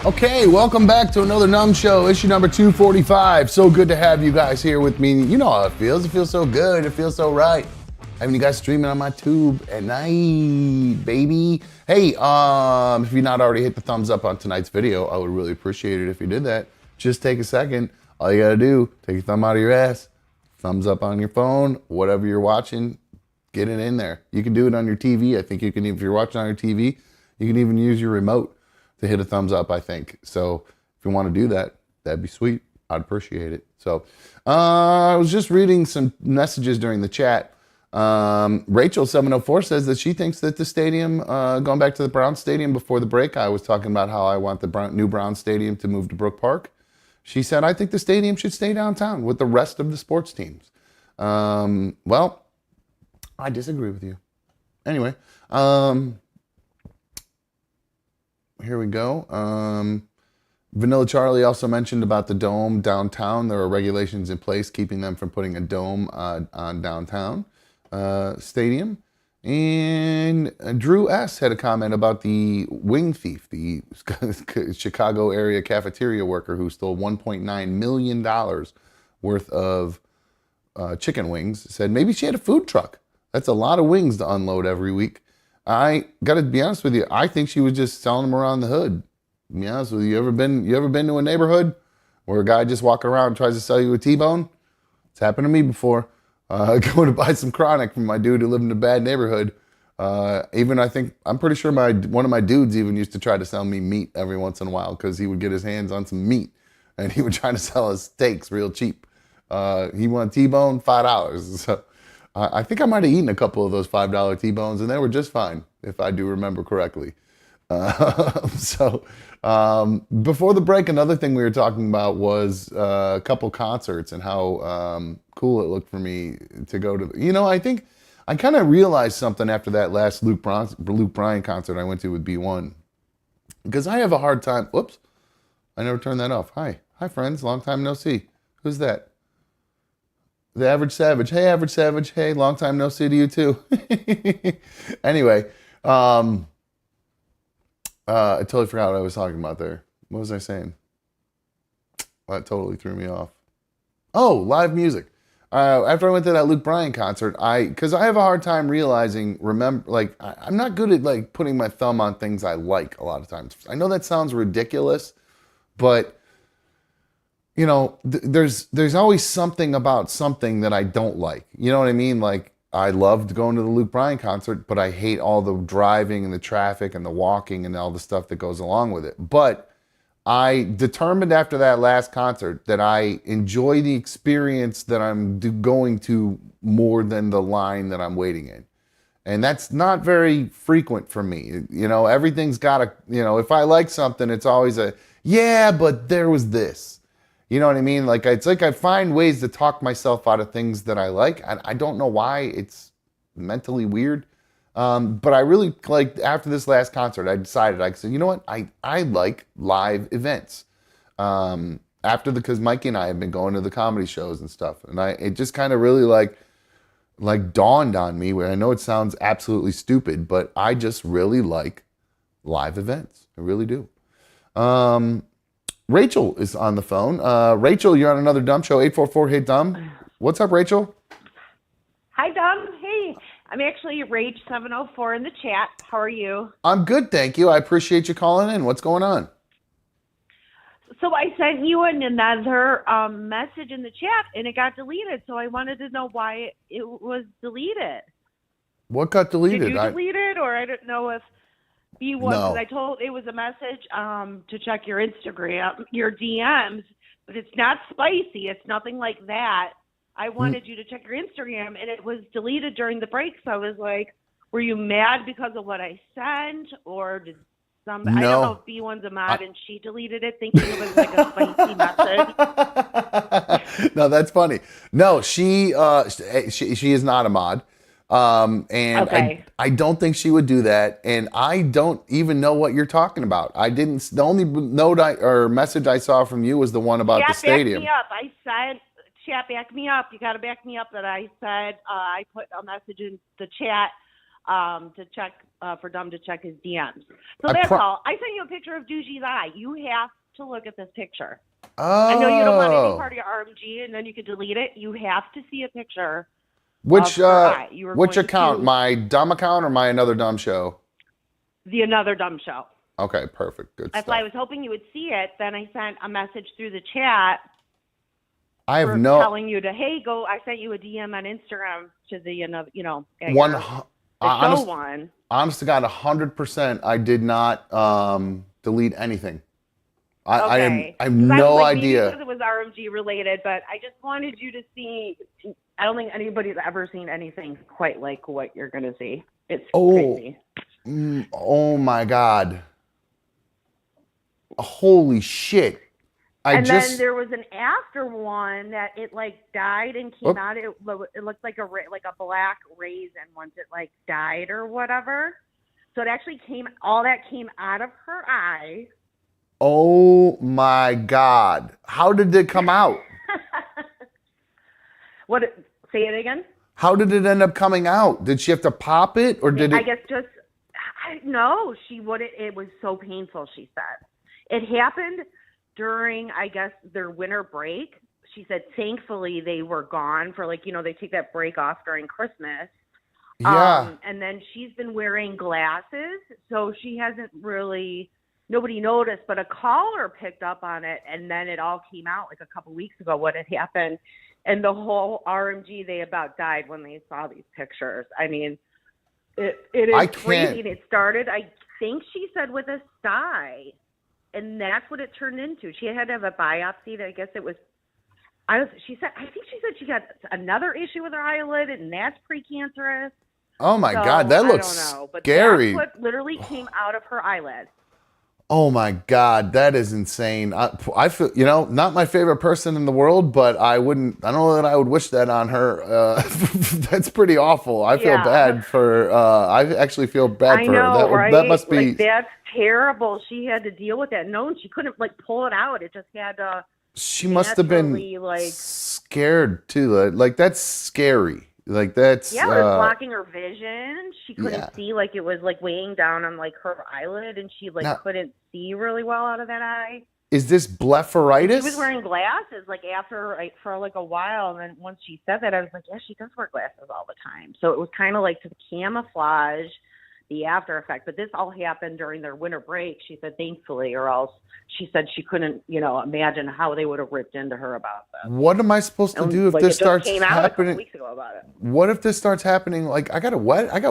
Okay, welcome back to another Numb Show, issue number 245. So good to have you guys here with me. You know how it feels. It feels so good. It feels so right. Having you guys streaming on my tube at night, baby. Hey, if you've not already hit the thumbs up on tonight's video, I would really appreciate it if you did that. Just take a second. All you gotta do, take your thumb out of your ass, thumbs up on your phone, whatever you're watching, get it in there. You can do it on your TV. I think you can, if you're watching on your TV, you can even use your remote to hit a thumbs up, I think. So if you want to do that, that'd be sweet. I'd appreciate it. So I was just reading some messages during the chat. Rachel704 says that she thinks that the stadium, going back to the Brown Stadium before the break, I was talking about how I want the new Brown Stadium to move to Brook Park. She said, I think the stadium should stay downtown with the rest of the sports teams. Well, I disagree with you. Anyway, here we go. Vanilla Charlie also mentioned about the dome downtown. There are regulations in place keeping them from putting a dome on downtown stadium. And Drew S. had a comment about the wing thief, the Chicago area cafeteria worker who stole $1.9 million worth of chicken wings. Said maybe she had a food truck. That's a lot of wings to unload every week. I got to be honest with you. I think she was just selling them around the hood. To be honest with you, you ever been to a neighborhood where a guy just walking around and tries to sell you a T-bone? It's happened to me before. Going to buy some chronic from my dude who lived in a bad neighborhood. I'm pretty sure one of my dudes even used to try to sell me meat every once in a while because he would get his hands on some meat and he would try to sell us steaks real cheap. He wanted T-bone, $5. So I think I might have eaten a couple of those $5 T-bones and they were just fine, if I do remember correctly. Before the break, another thing we were talking about was a couple concerts and how cool it looked for me to go to. I think I kind of realized something after that last Luke Bryan concert I went to with B1. Because I have a hard time. Whoops. I never turned that off. Hi, friends. Long time no see. Who's that? The Average Savage. Hey, Average Savage. Hey, long time no see to you too. Anyway, I totally forgot what I was talking about there. What was I saying? That totally threw me off. Oh, live music. After I went to that Luke Bryan concert, because I have a hard time realizing, I'm not good at putting my thumb on things I like a lot of times. I know that sounds ridiculous, but there's always something about something that I don't like. You know what I mean? Like, I loved going to the Luke Bryan concert, but I hate all the driving and the traffic and the walking and all the stuff that goes along with it. But I determined after that last concert that I enjoy the experience that I'm going to more than the line that I'm waiting in. And that's not very frequent for me. Everything's got to, if I like something, it's always yeah, but there was this. You know what I mean? It's like I find ways to talk myself out of things that I like. I don't know why. It's mentally weird. But I really, after this last concert, I decided, I said, you know what? I like live events. Because Mikey and I have been going to the comedy shows and stuff. And it just kind of really dawned on me, where I know it sounds absolutely stupid, but I just really like live events. I really do. Rachel is on the phone. Rachel, you're on another Dumb Show, 844-HEY-DUMB. What's up, Rachel? Hi, Dumb. Hey, I'm actually Rage704 in the chat. How are you? I'm good, thank you. I appreciate you calling in. What's going on? So I sent you another message in the chat, and it got deleted. So I wanted to know why it was deleted. What got deleted? Did you delete it, or I don't know if B1, because I told it was a message to check your Instagram, your DMs, but it's not spicy. It's nothing like that. I wanted you to check your Instagram, and it was deleted during the break. So I was like, were you mad because of what I sent, or did somebody? No. I don't know if B1's a mod and she deleted it thinking it was like a spicy message. No, that's funny. No, she is not a mod. And okay. I don't think she would do that, and I don't even know what you're talking about. The only message I saw from you was the one about the stadium. Back me up. I said, chat, back me up. You got to back me up that I said I put a message in the chat to check for Dumb to check his DMs. So I that's all. I sent you a picture of Doogie's eye. You have to look at this picture. Oh. I know you don't want it to be part of your RMG, and then you can delete it. You have to see a picture. Which of her eye. You were which going account? to My dumb account or my another dumb show? the Another Dumb Show. Okay, perfect. Good That's stuff. why I was hoping you would see it. Then I sent a message through the chat I have for no telling you to, hey, go. I sent you a DM on Instagram to the another, at one. your, the Honest, show one. honest to God, 100%. I did not delete anything. I have 'Cause no was like, maybe idea. because it was RMG related, but I just wanted you to see. I don't think anybody's ever seen anything quite like what you're going to see. It's crazy. Oh my God. Holy shit. Then there was an after one that it like died and came out. It looked like a black raisin once it like died or whatever. So it actually all that came out of her eye. Oh my God. How did it come out? Say it again? How did it end up coming out? Did she have to pop it or did it? I guess no, she wouldn't. It was so painful, she said. It happened during, I guess, their winter break. She said, thankfully, they were gone for they take that break off during Christmas. Yeah. And then she's been wearing glasses, so she hasn't really, nobody noticed, but a caller picked up on it, and then it all came out like a couple weeks ago what had happened. And the whole RMG, they about died when they saw these pictures. I mean, it is crazy. And it started, I think she said, with a sty. And that's what it turned into. She had to have a biopsy. I guess it was. I think she said she got another issue with her eyelid, and that's precancerous. Oh my God, that looks I don't know, but scary. that's what literally came out of her eyelid. Oh my God, that is insane. I feel, not my favorite person in the world, but I don't know that I would wish that on her. That's pretty awful. I feel bad for, I actually feel bad for her. Right? That must be. That's terrible. She had to deal with that. No, she couldn't pull it out. It just had to. She must have been scared too. That's scary. That's. Yeah, it was blocking her vision. She couldn't see. It was weighing down on her eyelid, and she couldn't see really well out of that eye. Is this blepharitis? She was wearing glasses after for a while, and then once she said that, I was like, yeah, she does wear glasses all the time. So it was kind of to camouflage the after effect. But this all happened during their winter break. She said, thankfully, or else she said she couldn't, imagine how they would have ripped into her about this. What am I supposed to do if this starts came out happening? A couple weeks ago about it. What if this starts happening? I got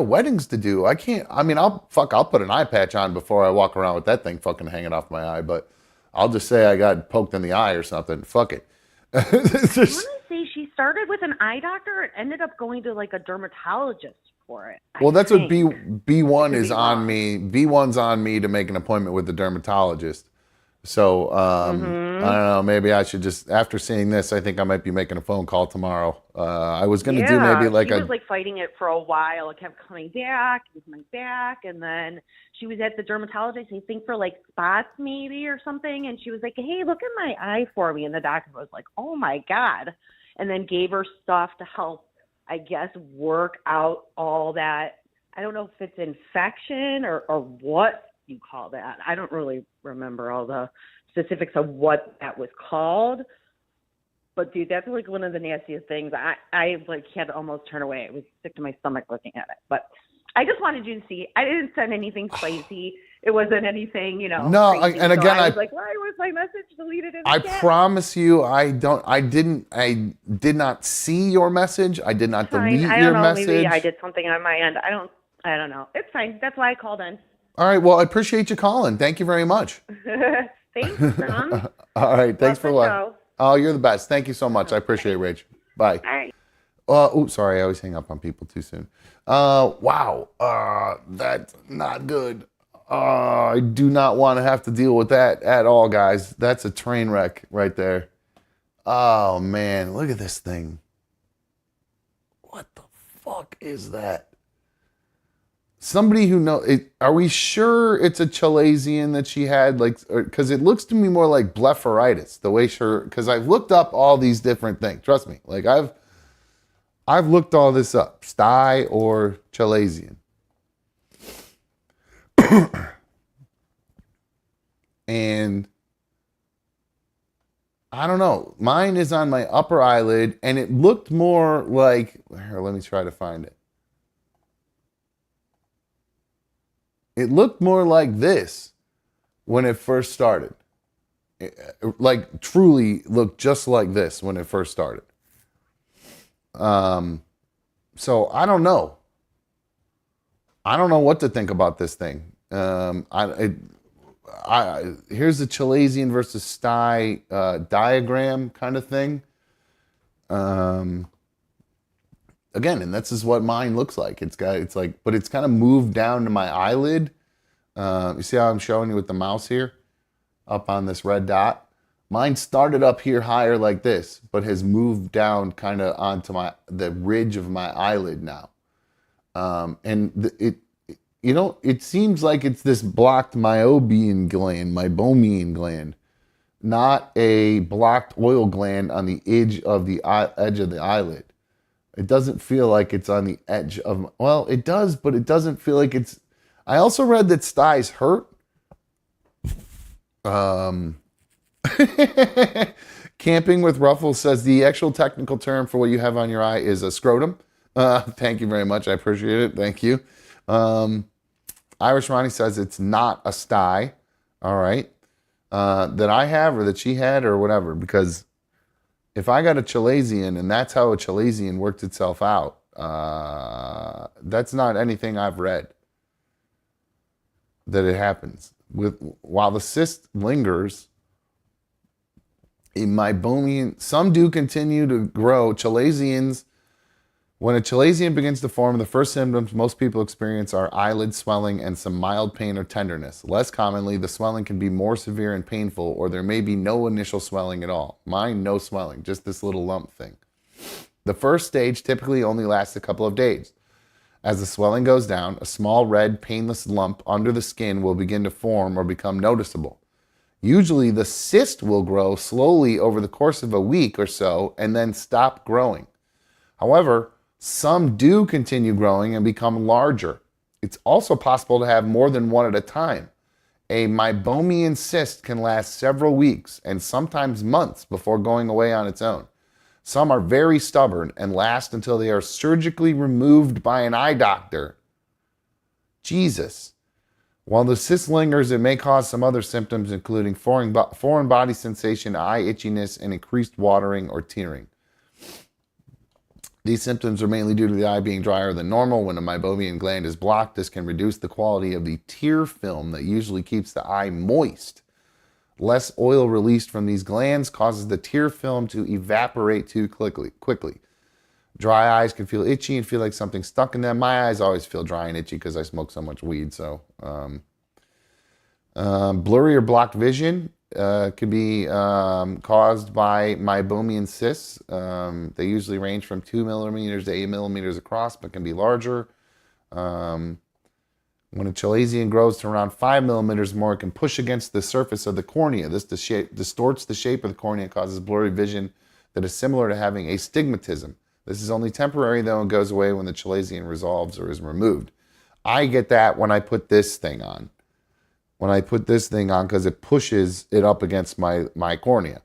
weddings to do. I can't. I mean, I'll put an eye patch on before I walk around with that thing fucking hanging off my eye. But I'll just say I got poked in the eye or something. Fuck it. I want to say she started with an eye doctor and ended up going to a dermatologist for it. Well, that's what B1 is on me. B1's on me to make an appointment with the dermatologist. So I don't know. Maybe I should just, after seeing this, I think I might be making a phone call tomorrow. I was going to do maybe she was fighting it for a while. It kept coming back, and then she was at the dermatologist, I think, for spots maybe or something, and she was like, hey, look at my eye for me, and the doctor was like, oh my God, and then gave her stuff to help, I guess, work out all that. I don't know if it's infection or what you call that. I don't really remember all the specifics of what that was called. But dude, that's one of the nastiest things. I had to almost turn away. It was sick to my stomach looking at it. But I just wanted you to see. I didn't send anything spicy. It wasn't anything, No, crazy. and again, I was like, why was my message deleted in the I chat? promise you, I did not see your message. I did not delete your message. Maybe I did something on my end. I don't know. It's fine. That's why I called in. All right. Well, I appreciate you calling. Thank you very much. Thanks, Tom. All right. Thanks for what? Show. Oh, you're the best. Thank you so much. I appreciate it, Rach. Bye. All right. Sorry. I always hang up on people too soon. Wow. That's not good. I do not want to have to deal with that at all, guys. That's a train wreck right there. Oh, man. Look at this thing. What the fuck is that? Somebody who knows, are we sure it's a chalazion that she had? Because it looks to me more like blepharitis, the way because I've looked up all these different things. Trust me, I've looked all this up, sty or chalazion. And I don't know. Mine is on my upper eyelid, and it looked more like. Here, let me try to find it. It looked more like this when it first started. Like truly looked just like this when it first started. So I don't know. I don't know what to think about this thing. Here's the Chalazion versus Sty diagram kind of thing. Again, and this is what mine looks like. But it's kind of moved down to my eyelid. You see how I'm showing you with the mouse here, up on this red dot. Mine started up here higher like this, but has moved down kind of onto the ridge of my eyelid now. It seems like it's this blocked meibomian gland, not a blocked oil gland on the edge of the eyelid. It doesn't feel like it's on the edge of. Well, it does, but it doesn't feel like it's. I also read that styes hurt. Camping with Ruffles says the actual technical term for what you have on your eye is a scrotum. Thank you very much. I appreciate it. Thank you. Irish Ronnie says it's not a sty. All right. That I have or that she had or whatever. Because if I got a Chalazion and that's how a Chalazion worked itself out, that's not anything I've read that it happens. While the cyst lingers, in meibomian, some do continue to grow. Chalazions, when a Chalazion begins to form, the first symptoms most people experience are eyelid swelling and some mild pain or tenderness. Less commonly, the swelling can be more severe and painful, or there may be no initial swelling at all. Mine, no swelling, just this little lump thing. The first stage typically only lasts a couple of days. As the swelling goes down, a small red, painless lump under the skin will begin to form or become noticeable. Usually the cyst will grow slowly over the course of a week or so and then stop growing. However, some do continue growing and become larger. It's also possible to have more than one at a time. A meibomian cyst can last several weeks and sometimes months before going away on its own. Some are very stubborn and last until they are surgically removed by an eye doctor. Jesus. While the cyst lingers, it may cause some other symptoms, including foreign body sensation, eye itchiness, and increased watering or tearing. These symptoms are mainly due to the eye being drier than normal. When a meibomian gland is blocked, this can reduce the quality of the tear film that usually keeps the eye moist. Less oil released from these glands causes the tear film to evaporate too quickly. Dry eyes can feel itchy and feel like something's stuck in them. My eyes always feel dry and itchy because I smoke so much weed. So, blurry or blocked vision could be caused by meibomian cysts. They usually range from 2 millimeters to 8 millimeters across, but can be larger. When a Chalazion grows to around 5 millimeters more, it can push against the surface of the cornea. This distorts the shape of the cornea and causes blurry vision that is similar to having astigmatism. This is only temporary, though, and goes away when the Chalazion resolves or is removed. I get that when I put this thing on. When I put this thing on, because it pushes it up against my cornea.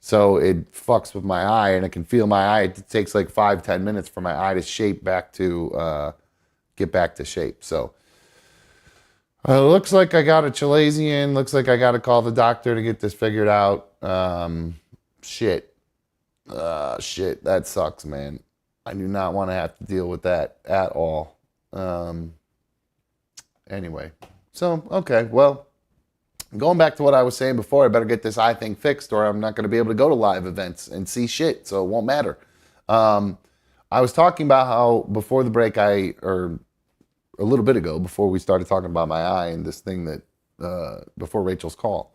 So it fucks with my eye, and I can feel my eye. It takes like 5-10 minutes for my eye to shape back to, get back to shape. So looks like I got a Chalazion. Looks like I got to call the doctor to get this figured out. Shit, that sucks, man. I do not want to have to deal with that at all. Anyway, so, okay, well, going back to what I was saying before, I better get this eye thing fixed or I'm not going to be able to go to live events and see shit, so it won't matter. I was talking about how before the break, or a little bit ago, before we started talking about my eye and this thing that, before Rachel's call,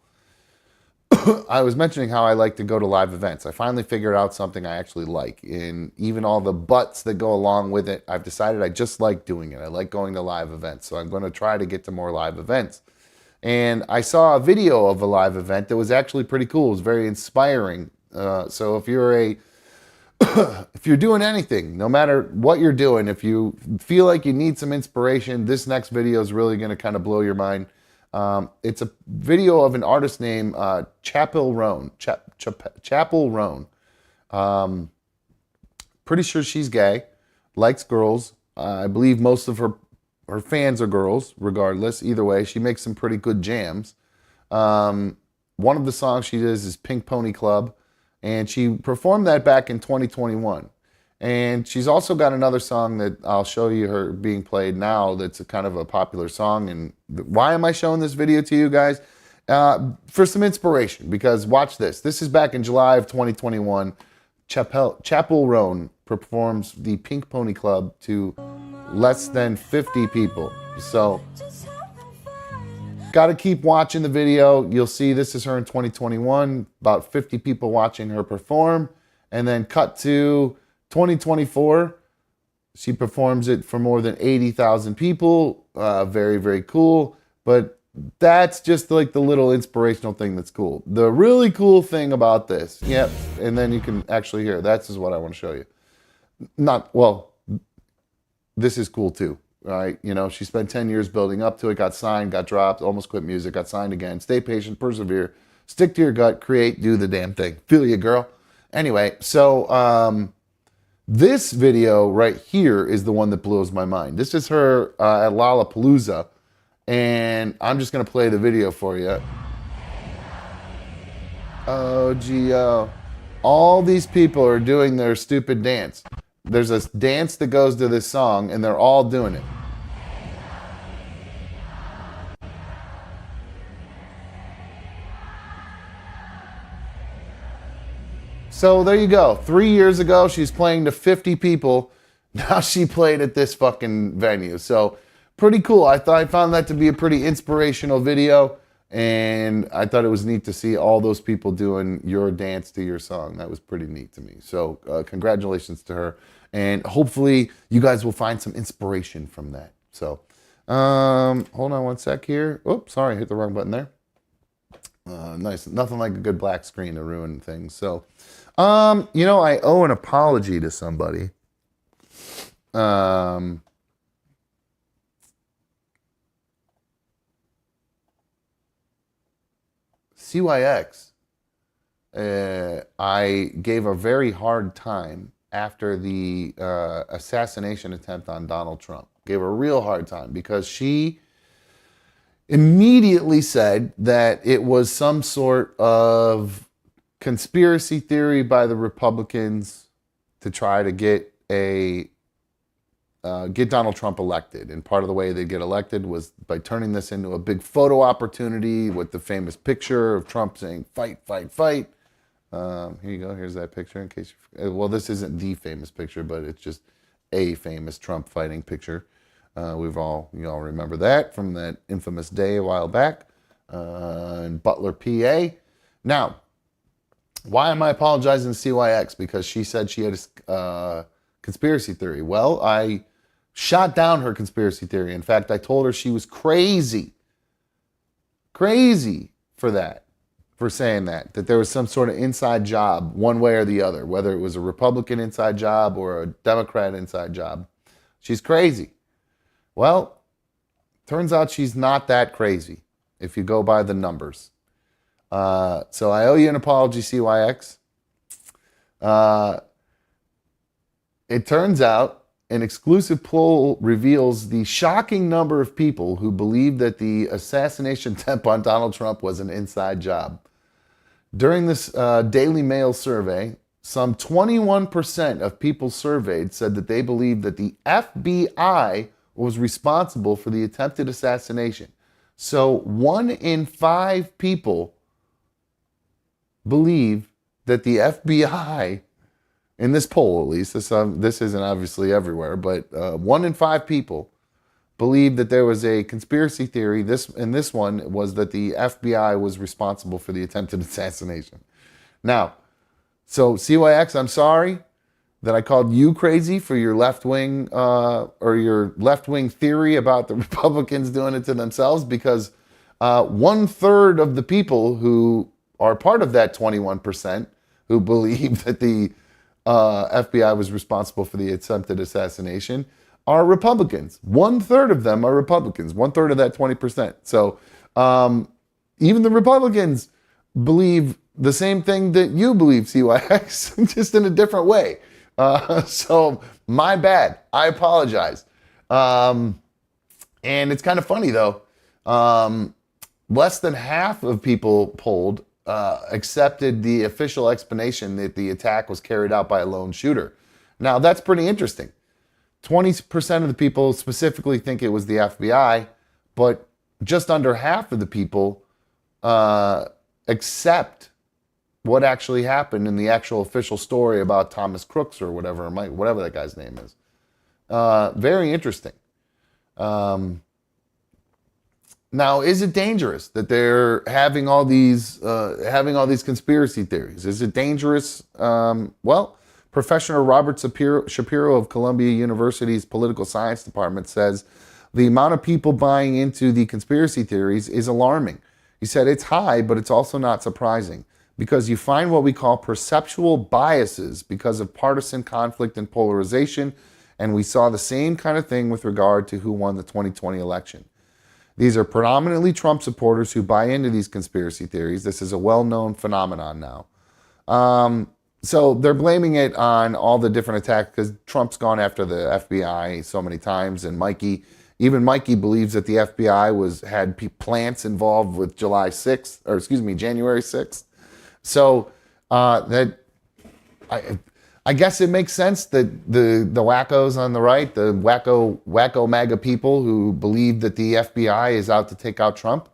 I was mentioning how I like to go to live events. I finally figured out something I actually like. And even all the buts that go along with it, I've decided I just like doing it. I like going to live events. So I'm going to try to get to more live events. And I saw a video of a live event that was actually pretty cool. It was very inspiring. So if you're if you're doing anything, no matter what you're doing, if you feel like you need some inspiration, this next video is really going to kind of blow your mind. It's a video of an artist named Chapel Roan. Chapel Roan. Pretty sure she's gay, likes girls. I believe most of her fans are girls, regardless. Either way, she makes some pretty good jams. One of the songs she does is Pink Pony Club, and she performed that back in 2021. And she's also got another song that I'll show you her being played now that's a kind of a popular song. And why am I showing this video to you guys? For some inspiration, because watch this. This is back in July of 2021. Chapel Roan performs the Pink Pony Club to less than 50 people. So, got to keep watching the video. You'll see this is her in 2021, about 50 people watching her perform. And then cut to 2024. She performs it for more than 80,000 people. Very, very cool. But that's just like the little inspirational thing that's cool. The really cool thing about this, yep, and then you can actually hear, that's is what I want to show you. This is cool too, right? You know, she spent 10 years building up to it, got signed, got dropped, almost quit music, got signed again. Stay patient, persevere, stick to your gut, create, do the damn thing. Feel you, girl. Anyway, so this video right here is the one that blows my mind. This is her at Lollapalooza. And I'm just going to play the video for you. Oh, Gio. All these people are doing their stupid dance. There's a dance that goes to this song, and they're all doing it. So there you go. 3 years ago, she's playing to 50 people. Now she played at this fucking venue. So pretty cool. I found that to be a pretty inspirational video, and I thought it was neat to see all those people doing your dance to your song. That was pretty neat to me. So congratulations to her, and hopefully you guys will find some inspiration from that. So hold on one sec here. Oops, sorry, I hit the wrong button there. Nice. Nothing like a good black screen to ruin things. So you know, I owe an apology to somebody. CYX, I gave a very hard time after the assassination attempt on Donald Trump. Gave a real hard time because she immediately said that it was some sort of conspiracy theory by the Republicans to try to get Donald Trump elected. And part of the way they get elected was by turning this into a big photo opportunity with the famous picture of Trump saying, "Fight, fight, fight." Here you go. Here's that picture in case well, this isn't the famous picture, but it's just a famous Trump fighting picture. You all remember that from that infamous day a while back in Butler, PA. Now, why am I apologizing to CYX? Because she said she had a conspiracy theory. Well, I shot down her conspiracy theory. In fact, I told her she was crazy for that, for saying that there was some sort of inside job one way or the other, whether it was a Republican inside job or a Democrat inside job. She's crazy. Well, turns out she's not that crazy if you go by the numbers. So I owe you an apology, CYX. It turns out an exclusive poll reveals the shocking number of people who believe that the assassination attempt on Donald Trump was an inside job. During this Daily Mail survey, some 21% of people surveyed said that they believed that the FBI was responsible for the attempted assassination. So 1 in 5 people believe that the FBI, in this poll at least, this isn't obviously everywhere, but 1 in 5 people believe that there was a conspiracy theory. This one was that the FBI was responsible for the attempted assassination. Now, so CYX, I'm sorry that I called you crazy for your left-wing or your left-wing theory about the Republicans doing it to themselves, because 1/3 of the people who are part of that 21% who believe that the FBI was responsible for the attempted assassination are Republicans. 1/3 of them are Republicans, 1/3 of that 20%. So even the Republicans believe the same thing that you believe, CYX, just in a different way. So my bad. I apologize. And it's kind of funny, though. Less than half of people polled accepted the official explanation that the attack was carried out by a lone shooter. Now, that's pretty interesting. 20% of the people specifically think it was the FBI, but just under half of the people accept what actually happened in the actual official story about Thomas Crooks or whatever, whatever that guy's name is. Very interesting. Now, is it dangerous that they're having all these conspiracy theories? Is it dangerous? Well, Professor Robert Shapiro of Columbia University's Political Science Department says the amount of people buying into the conspiracy theories is alarming. He said it's high, but it's also not surprising because you find what we call perceptual biases because of partisan conflict and polarization, and we saw the same kind of thing with regard to who won the 2020 election. These are predominantly Trump supporters who buy into these conspiracy theories. This is a well-known phenomenon now. So they're blaming it on all the different attacks because Trump's gone after the FBI so many times, and even Mikey believes that the FBI had plants involved with January 6th. So I guess it makes sense that the wackos on the right, the wacko MAGA people who believe that the FBI is out to take out Trump,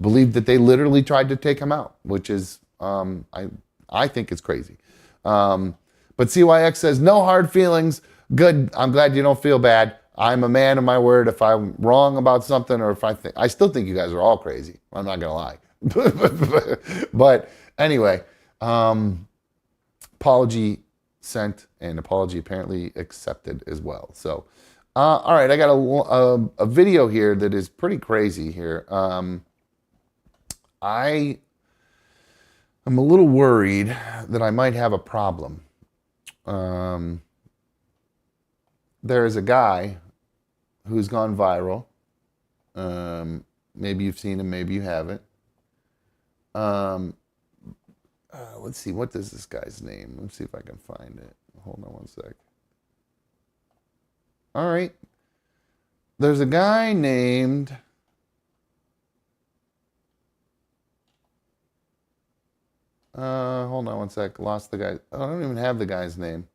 believe that they literally tried to take him out, which is I think it's crazy. But CYX says no hard feelings. Good. I'm glad you don't feel bad. I'm a man of my word. If I'm wrong about something, or if I still think you guys are all crazy. I'm not gonna lie. But anyway, apology sent and apology apparently accepted as well. So, all right, I got a video here that is pretty crazy here. I am a little worried that I might have a problem. There is a guy who's gone viral. Maybe you've seen him, maybe you haven't. Let's see, what is this guy's name? Let's see if I can find it. Hold on one sec. All right. There's a guy named... hold on one sec. Lost the guy. I don't even have the guy's name.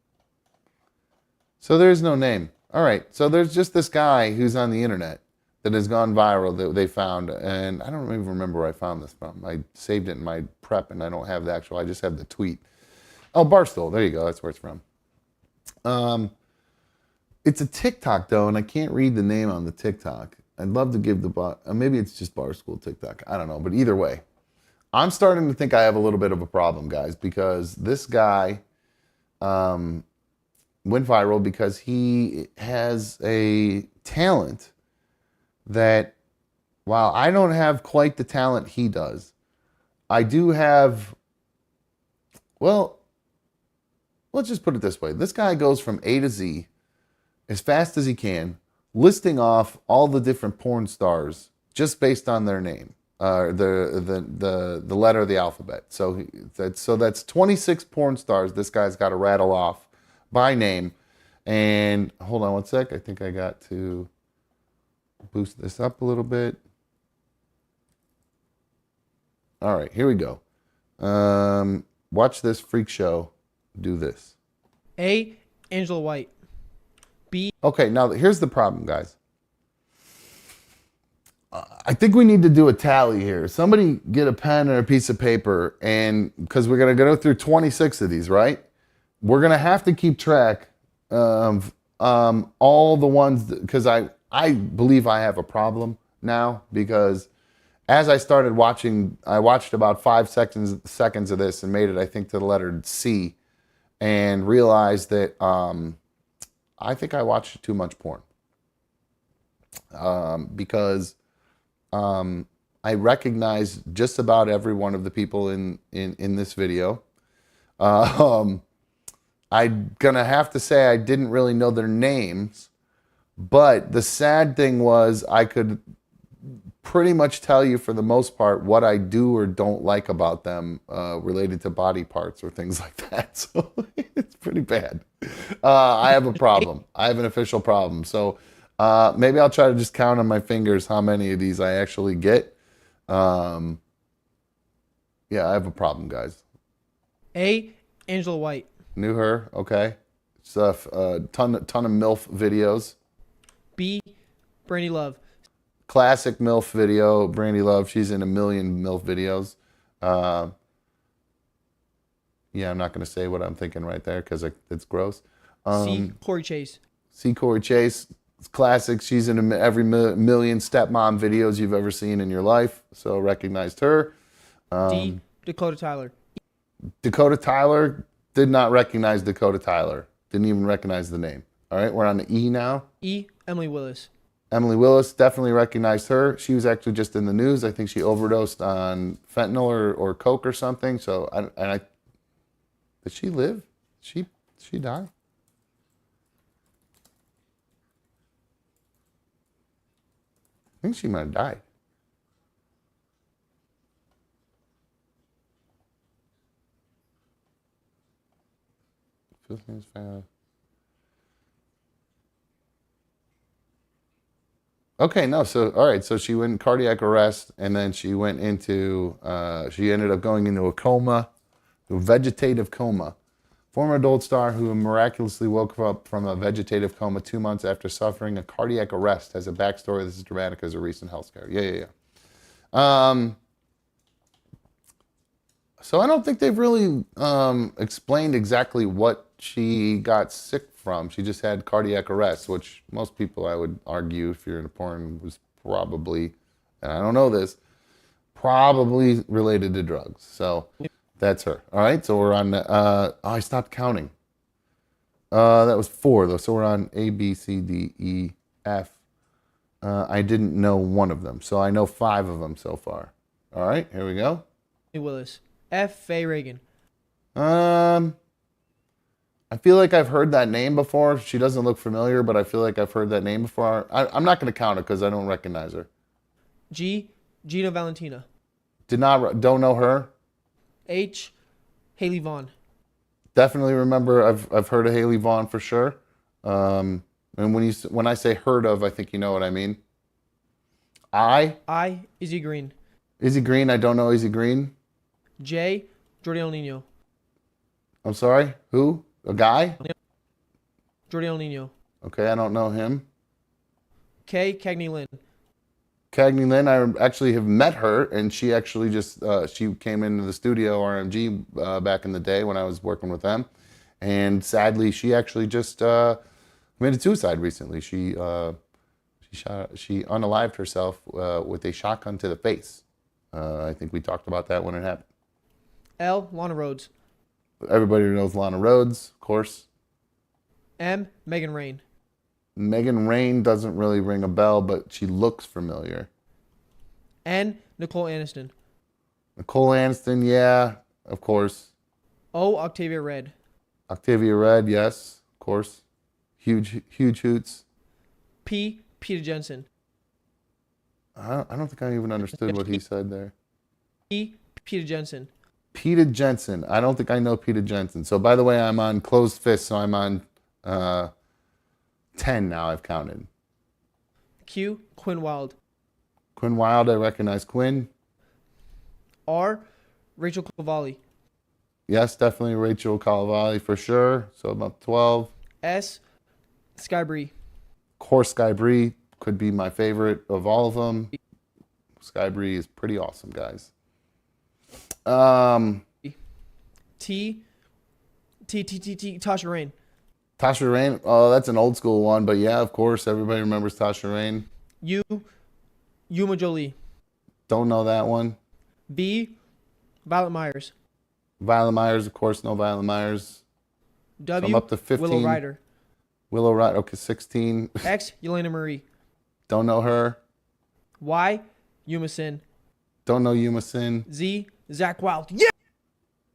So there's no name. All right. So there's just this guy who's on the internet that has gone viral that they found. And I don't even remember where I found this from. I saved it in my prep and I don't have the actual, I just have the tweet. Oh, Barstool. There you go. That's where it's from. It's a TikTok though, and I can't read the name on the TikTok. I'd love to give maybe it's just Barstool TikTok. I don't know. But either way, I'm starting to think I have a little bit of a problem, guys, because this guy went viral because he has a talent that, while I don't have quite the talent he does, I do have, well, let's just put it this way. This guy goes from A to Z as fast as he can, listing off all the different porn stars just based on their name. The letter of the alphabet. So that's 26 porn stars this guy's got to rattle off by name. And hold on one sec. I think I got to boost this up a little bit. All right, here we go. Watch this freak show do this. A, Angela White. B. Okay, now here's the problem, guys. I think we need to do a tally here. Somebody get a pen and a piece of paper, and because we're going to go through 26 of these, right? We're going to have to keep track of all the ones, because I believe I have a problem now, because as I started watching, I watched about 5 seconds of this and made it, I think, to the letter C, and realized that I think I watched too much porn. Because I recognize just about every one of the people in this video. I'm gonna have to say I didn't really know their names, but the sad thing was I could pretty much tell you for the most part what I do or don't like about them related to body parts or things like that. So it's pretty bad. I have a problem. I have an official problem. So maybe I'll try to just count on my fingers how many of these I actually get. Yeah, I have a problem, guys. A. Angela White. Knew her. Okay. Stuff. Ton of MILF videos. B. Brandy Love. Classic MILF video. Brandy Love. She's in a million MILF videos. Yeah, I'm not going to say what I'm thinking right there because it's gross. C. Corey Chase. C. Corey Chase. It's classic. She's in every million stepmom videos you've ever seen in your life. So recognized her. D. Dakota Tyler. Dakota Tyler. Did not recognize Dakota Tyler. Didn't even recognize the name. All right, we're on the E now. E. Emily Willis. Emily Willis, definitely recognized her. She was actually just in the news. I think she overdosed on fentanyl or coke or something. So, did she live? She die? I think she might have died. Okay, no, so all right, so she went in cardiac arrest, and then she went into she ended up going into a coma, a vegetative coma. Former adult star who miraculously woke up from a vegetative coma 2 months after suffering a cardiac arrest has a backstory that's as dramatic as a recent health scare. Yeah. So I don't think they've really explained exactly what she got sick from. She just had cardiac arrest, which most people, I would argue, if you're in a porn, was probably, and I don't know this, probably related to drugs. So that's her. All right, so we're on, I stopped counting. That was 4, though, so we're on A, B, C, D, E, F. I didn't know one of them, so I know 5 of them so far. All right, here we go. Willis. F. Faye Reagan. I feel like I've heard that name before. She doesn't look familiar, but I feel like I've heard that name before. I'm not going to count it because I don't recognize her. G. Gina Valentina. Don't know her. H. Haley Vaughn. Definitely remember. I've heard of Haley Vaughn for sure. And when I say heard of, I think you know what I mean. I. Izzy Green. Izzy Green. I don't know Izzy Green. J. Jordi El Nino. I'm sorry. Who? A guy? Jordi El Nino. Okay, I don't know him. K. Cagney Lynn. Cagney Lynn, I actually have met her, and she actually just she came into the studio RMG back in the day when I was working with them, and sadly she actually just committed suicide recently. She unalived herself with a shotgun to the face. I think we talked about that when it happened. L. Lana Rhodes. Everybody knows Lana Rhodes, of course. M. Megan Rain. Megan Rain doesn't really ring a bell, but she looks familiar. N. Nicole Aniston. Nicole Aniston, yeah, of course. O. Octavia Red. Octavia Red, yes, of course. Huge hoots. P. Peter Jensen. I don't think I even understood what he said there. P. Peter Jensen. Peter Jensen. I don't think I know Peter Jensen. So, by the way, I'm on closed fist, so I'm on 10 now, I've counted. Q. Quinn Wild. Quinn Wild, I recognize Quinn. R. Rachel Cavalli. Yes, definitely Rachel Cavalli for sure. So, about 12. S. Sky Bree. Of course, Sky Bree could be my favorite of all of them. Sky Bree is pretty awesome, guys. T. Tasha Rain. Tasha Rain. Oh, that's an old school one, but yeah, of course, everybody remembers Tasha Rain. U. Yuma Jolie. Don't know that one. V. Violet Myers. Violet Myers, of course, no Violet Myers. W. So I'm up to 15. Willow Ryder. Willow Ryder, okay, 16. X. Yelena Marie. Don't know her. Y. Yuma Sin. Don't know Yuma Sin. Z. Zach Wild. Yeah!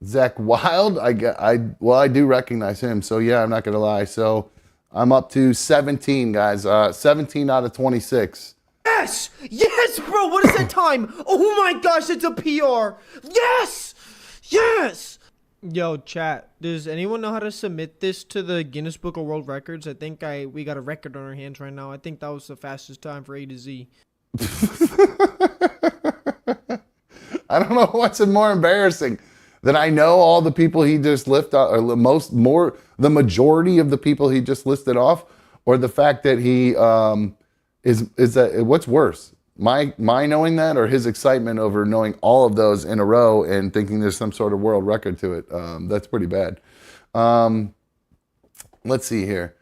Zach Wild, I do recognize him. So yeah, I'm not gonna lie. So I'm up to 17, guys. 17 out of 26. Yes! Yes, bro! What is that time? Oh my gosh, it's a PR! Yes! Yes! Yo, chat, does anyone know how to submit this to the Guinness Book of World Records? I think we got a record on our hands right now. I think that was the fastest time for A to Z. I don't know what's more embarrassing, that I know all the people he just listed, or the majority of the people he just listed off, or the fact that he is that what's worse, my knowing that, or his excitement over knowing all of those in a row and thinking there's some sort of world record to it. That's pretty bad. Let's see here.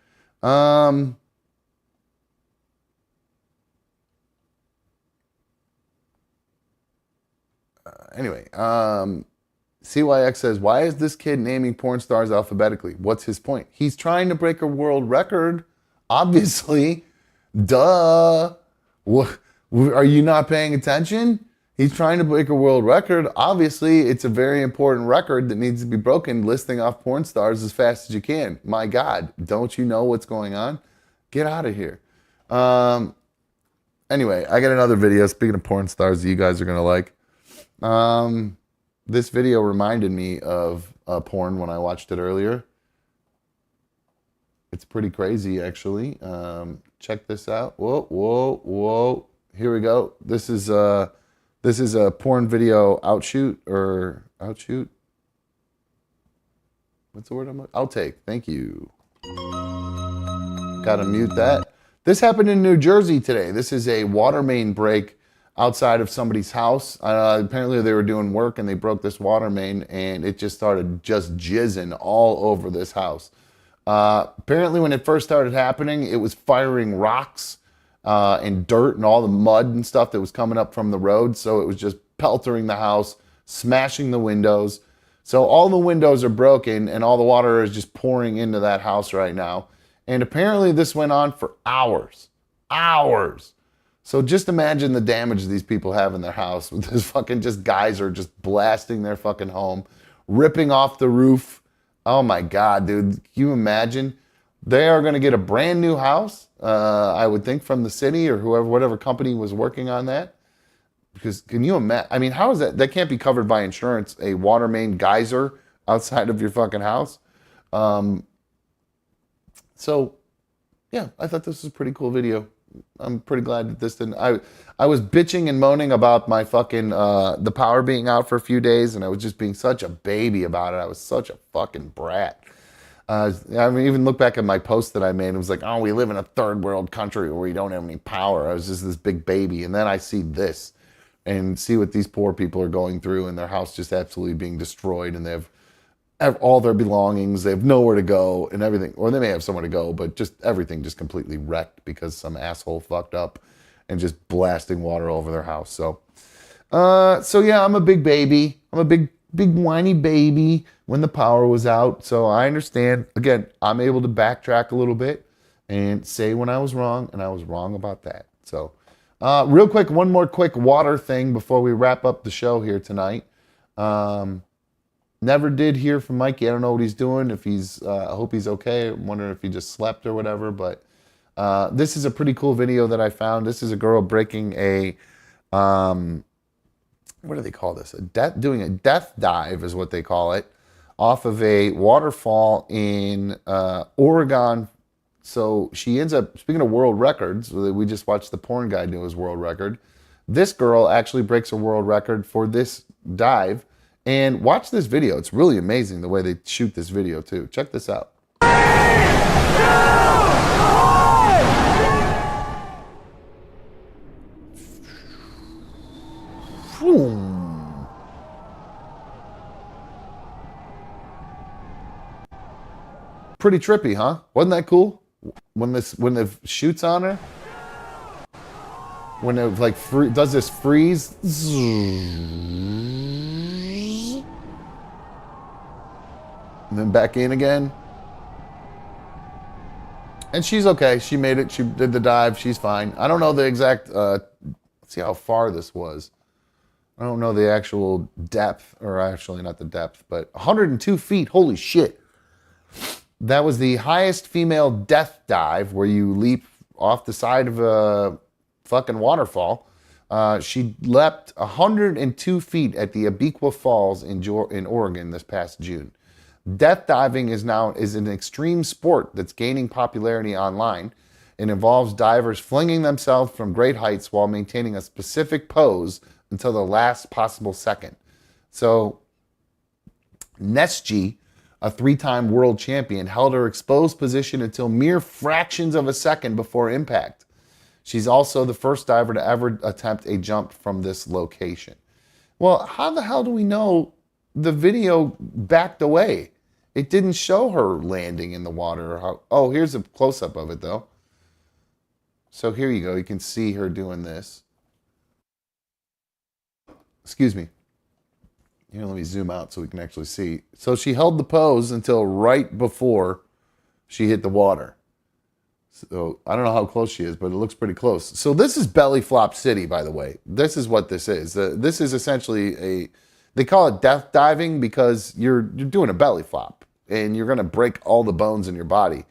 Anyway, CYX says, why is this kid naming porn stars alphabetically? What's his point? He's trying to break a world record, obviously. Duh. What, are you not paying attention? He's trying to break a world record. Obviously, it's a very important record that needs to be broken, listing off porn stars as fast as you can. My God, don't you know what's going on? Get out of here. Anyway, I got another video, speaking of porn stars, that you guys are going to like. This video reminded me of porn when I watched it earlier. It's pretty crazy, actually. Check this out. Whoa, whoa, whoa. Here we go. This is a porn video outshoot. What's the word I'm looking? Outtake. Thank you. Gotta mute that. This happened in New Jersey today. This is a water main break outside of somebody's house. Apparently they were doing work and they broke this water main, and it just started jizzing all over this house. Apparently when it first started happening, it was firing rocks and dirt and all the mud and stuff that was coming up from the road. So it was just peltering the house, smashing the windows. So all the windows are broken and all the water is just pouring into that house right now. And apparently this went on for hours. So just imagine the damage these people have in their house with this fucking just geyser just blasting their fucking home, ripping off the roof. Oh my God, dude. Can you imagine? They are going to get a brand new house, I would think, from the city or whatever company was working on that. Because can you imagine? I mean, how is that? That can't be covered by insurance, a water main geyser outside of your fucking house. So, yeah, I thought this was a pretty cool video. I'm pretty glad that this didn't. I was bitching and moaning about my fucking the power being out for a few days, and I was just being such a baby about it. I was such a fucking brat. I mean, even look back at my post that I made. It was like, oh, we live in a third world country where we don't have any power. I was just this big baby, and then I see this, and see what these poor people are going through, and their house just absolutely being destroyed, and they have all their belongings, they have nowhere to go and everything, or they may have somewhere to go, but just everything just completely wrecked because some asshole fucked up and just blasting water over their house. So yeah, I'm a big baby. I'm a big whiny baby when the power was out. So I understand. Again, I'm able to backtrack a little bit and say when I was wrong, and I was wrong about that. So real quick, one more quick water thing before we wrap up the show here tonight. Never did hear from Mikey. I don't know what he's doing. If he's, I hope he's okay. I'm wondering if he just slept or whatever. But this is a pretty cool video that I found. This is a girl breaking a, what do they call this? Doing a death dive is what they call it, off of a waterfall in Oregon. So she ends up, speaking of world records, we just watched the porn guy do his world record. This girl actually breaks a world record for this dive. And watch this video. It's really amazing the way they shoot this video too. Check this out. Pretty trippy, huh? Wasn't that cool? When the shoots on her, when it like does this freeze. And then back in again. And she's okay. She made it. She did the dive. She's fine. I don't know the exact, let's see how far this was. I don't know the actual depth, or actually not the depth, but 102 feet. Holy shit. That was the highest female death dive where you leap off the side of a fucking waterfall. She leapt 102 feet at the Abiqua Falls in Oregon this past June. Death diving is an extreme sport that's gaining popularity online. It involves divers flinging themselves from great heights while maintaining a specific pose until the last possible second. So, Nesji, a 3-time world champion, held her exposed position until mere fractions of a second before impact. She's also the first diver to ever attempt a jump from this location. Well, how the hell do we know the video backed away? It didn't show her landing in the water. Oh, here's a close-up of it, though. So here you go. You can see her doing this. Excuse me. Here, let me zoom out so we can actually see. So she held the pose until right before she hit the water. So I don't know how close she is, but it looks pretty close. So this is belly flop city, by the way. This is what this is. This is essentially they call it death diving because you're doing a belly flop and you're going to break all the bones in your body.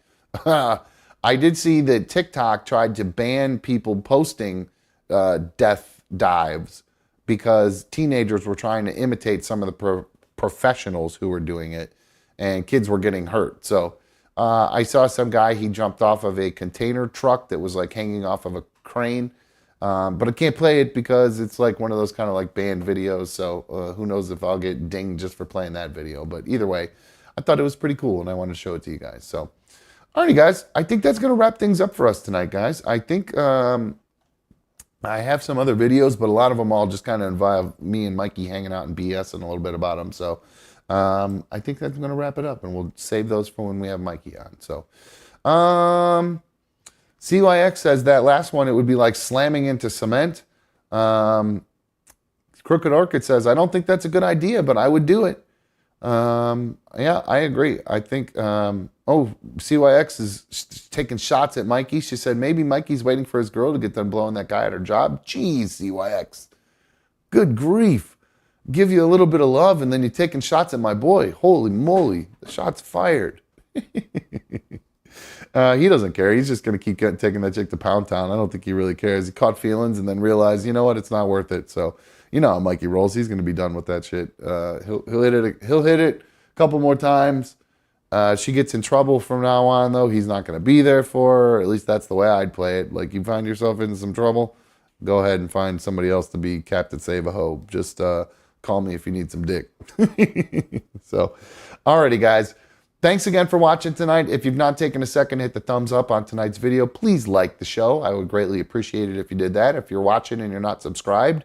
I did see that TikTok tried to ban people posting death dives because teenagers were trying to imitate some of the professionals who were doing it, and kids were getting hurt. So I saw some guy, he jumped off of a container truck that was like hanging off of a crane, but I can't play it because it's like one of those kind of like banned videos. So who knows if I'll get dinged just for playing that video. But either way, I thought it was pretty cool and I wanted to show it to you guys. So, alrighty guys, I think that's going to wrap things up for us tonight, guys. I think I have some other videos, but a lot of them all just kind of involve me and Mikey hanging out and BSing a little bit about them. So I think that's going to wrap it up, and we'll save those for when we have Mikey on. So CYX says that last one, it would be like slamming into cement. Crooked Orchid says, I don't think that's a good idea, but I would do it. Yeah, I agree. I think, CYX is taking shots at Mikey. She said, maybe Mikey's waiting for his girl to get done blowing that guy at her job. Jeez, CYX. Good grief. Give you a little bit of love and then you're taking shots at my boy. Holy moly. The shot's fired. He doesn't care. He's just going to keep taking that chick to Pound Town. I don't think he really cares. He caught feelings and then realized, you know what, it's not worth it. So, you know how Mikey rolls. He's going to be done with that shit. He'll hit it a couple more times. She gets in trouble from now on, though. He's not going to be there for her. At least that's the way I'd play it. Like, you find yourself in some trouble, go ahead and find somebody else to be Captain Save a Ho. Just call me if you need some dick. So, alrighty, guys. Thanks again for watching tonight. If you've not taken a second to hit the thumbs up on tonight's video, please like the show. I would greatly appreciate it if you did that. If you're watching and you're not subscribed,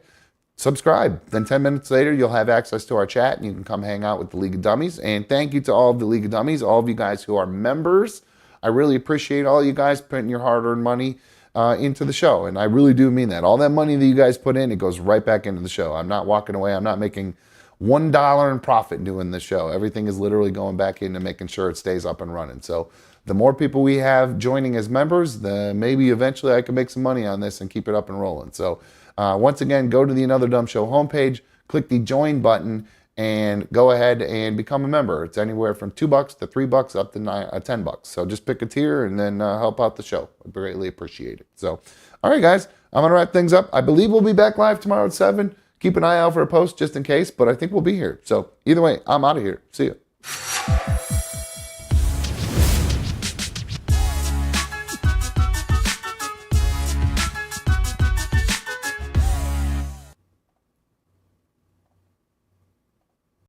subscribe. Then 10 minutes later, you'll have access to our chat and you can come hang out with the League of Dummies. And thank you to all of the League of Dummies, all of you guys who are members. I really appreciate all you guys putting your hard-earned money into the show. And I really do mean that. All that money that you guys put in, it goes right back into the show. I'm not walking away. I'm not making $1 in profit doing the show. Everything is literally going back into making sure it stays up and running. So the more people we have joining as members, the maybe eventually I can make some money on this and keep it up and rolling. So once again, go to the Another Dumb Show homepage, click the join button, and go ahead and become a member. It's anywhere from $2 to $3 up to $10. So just pick a tier and then help out the show. I greatly appreciate it. So, all right, guys, I'm going to wrap things up. I believe we'll be back live tomorrow at 7. Keep an eye out for a post just in case, but I think we'll be here. So either way, I'm out of here. See ya.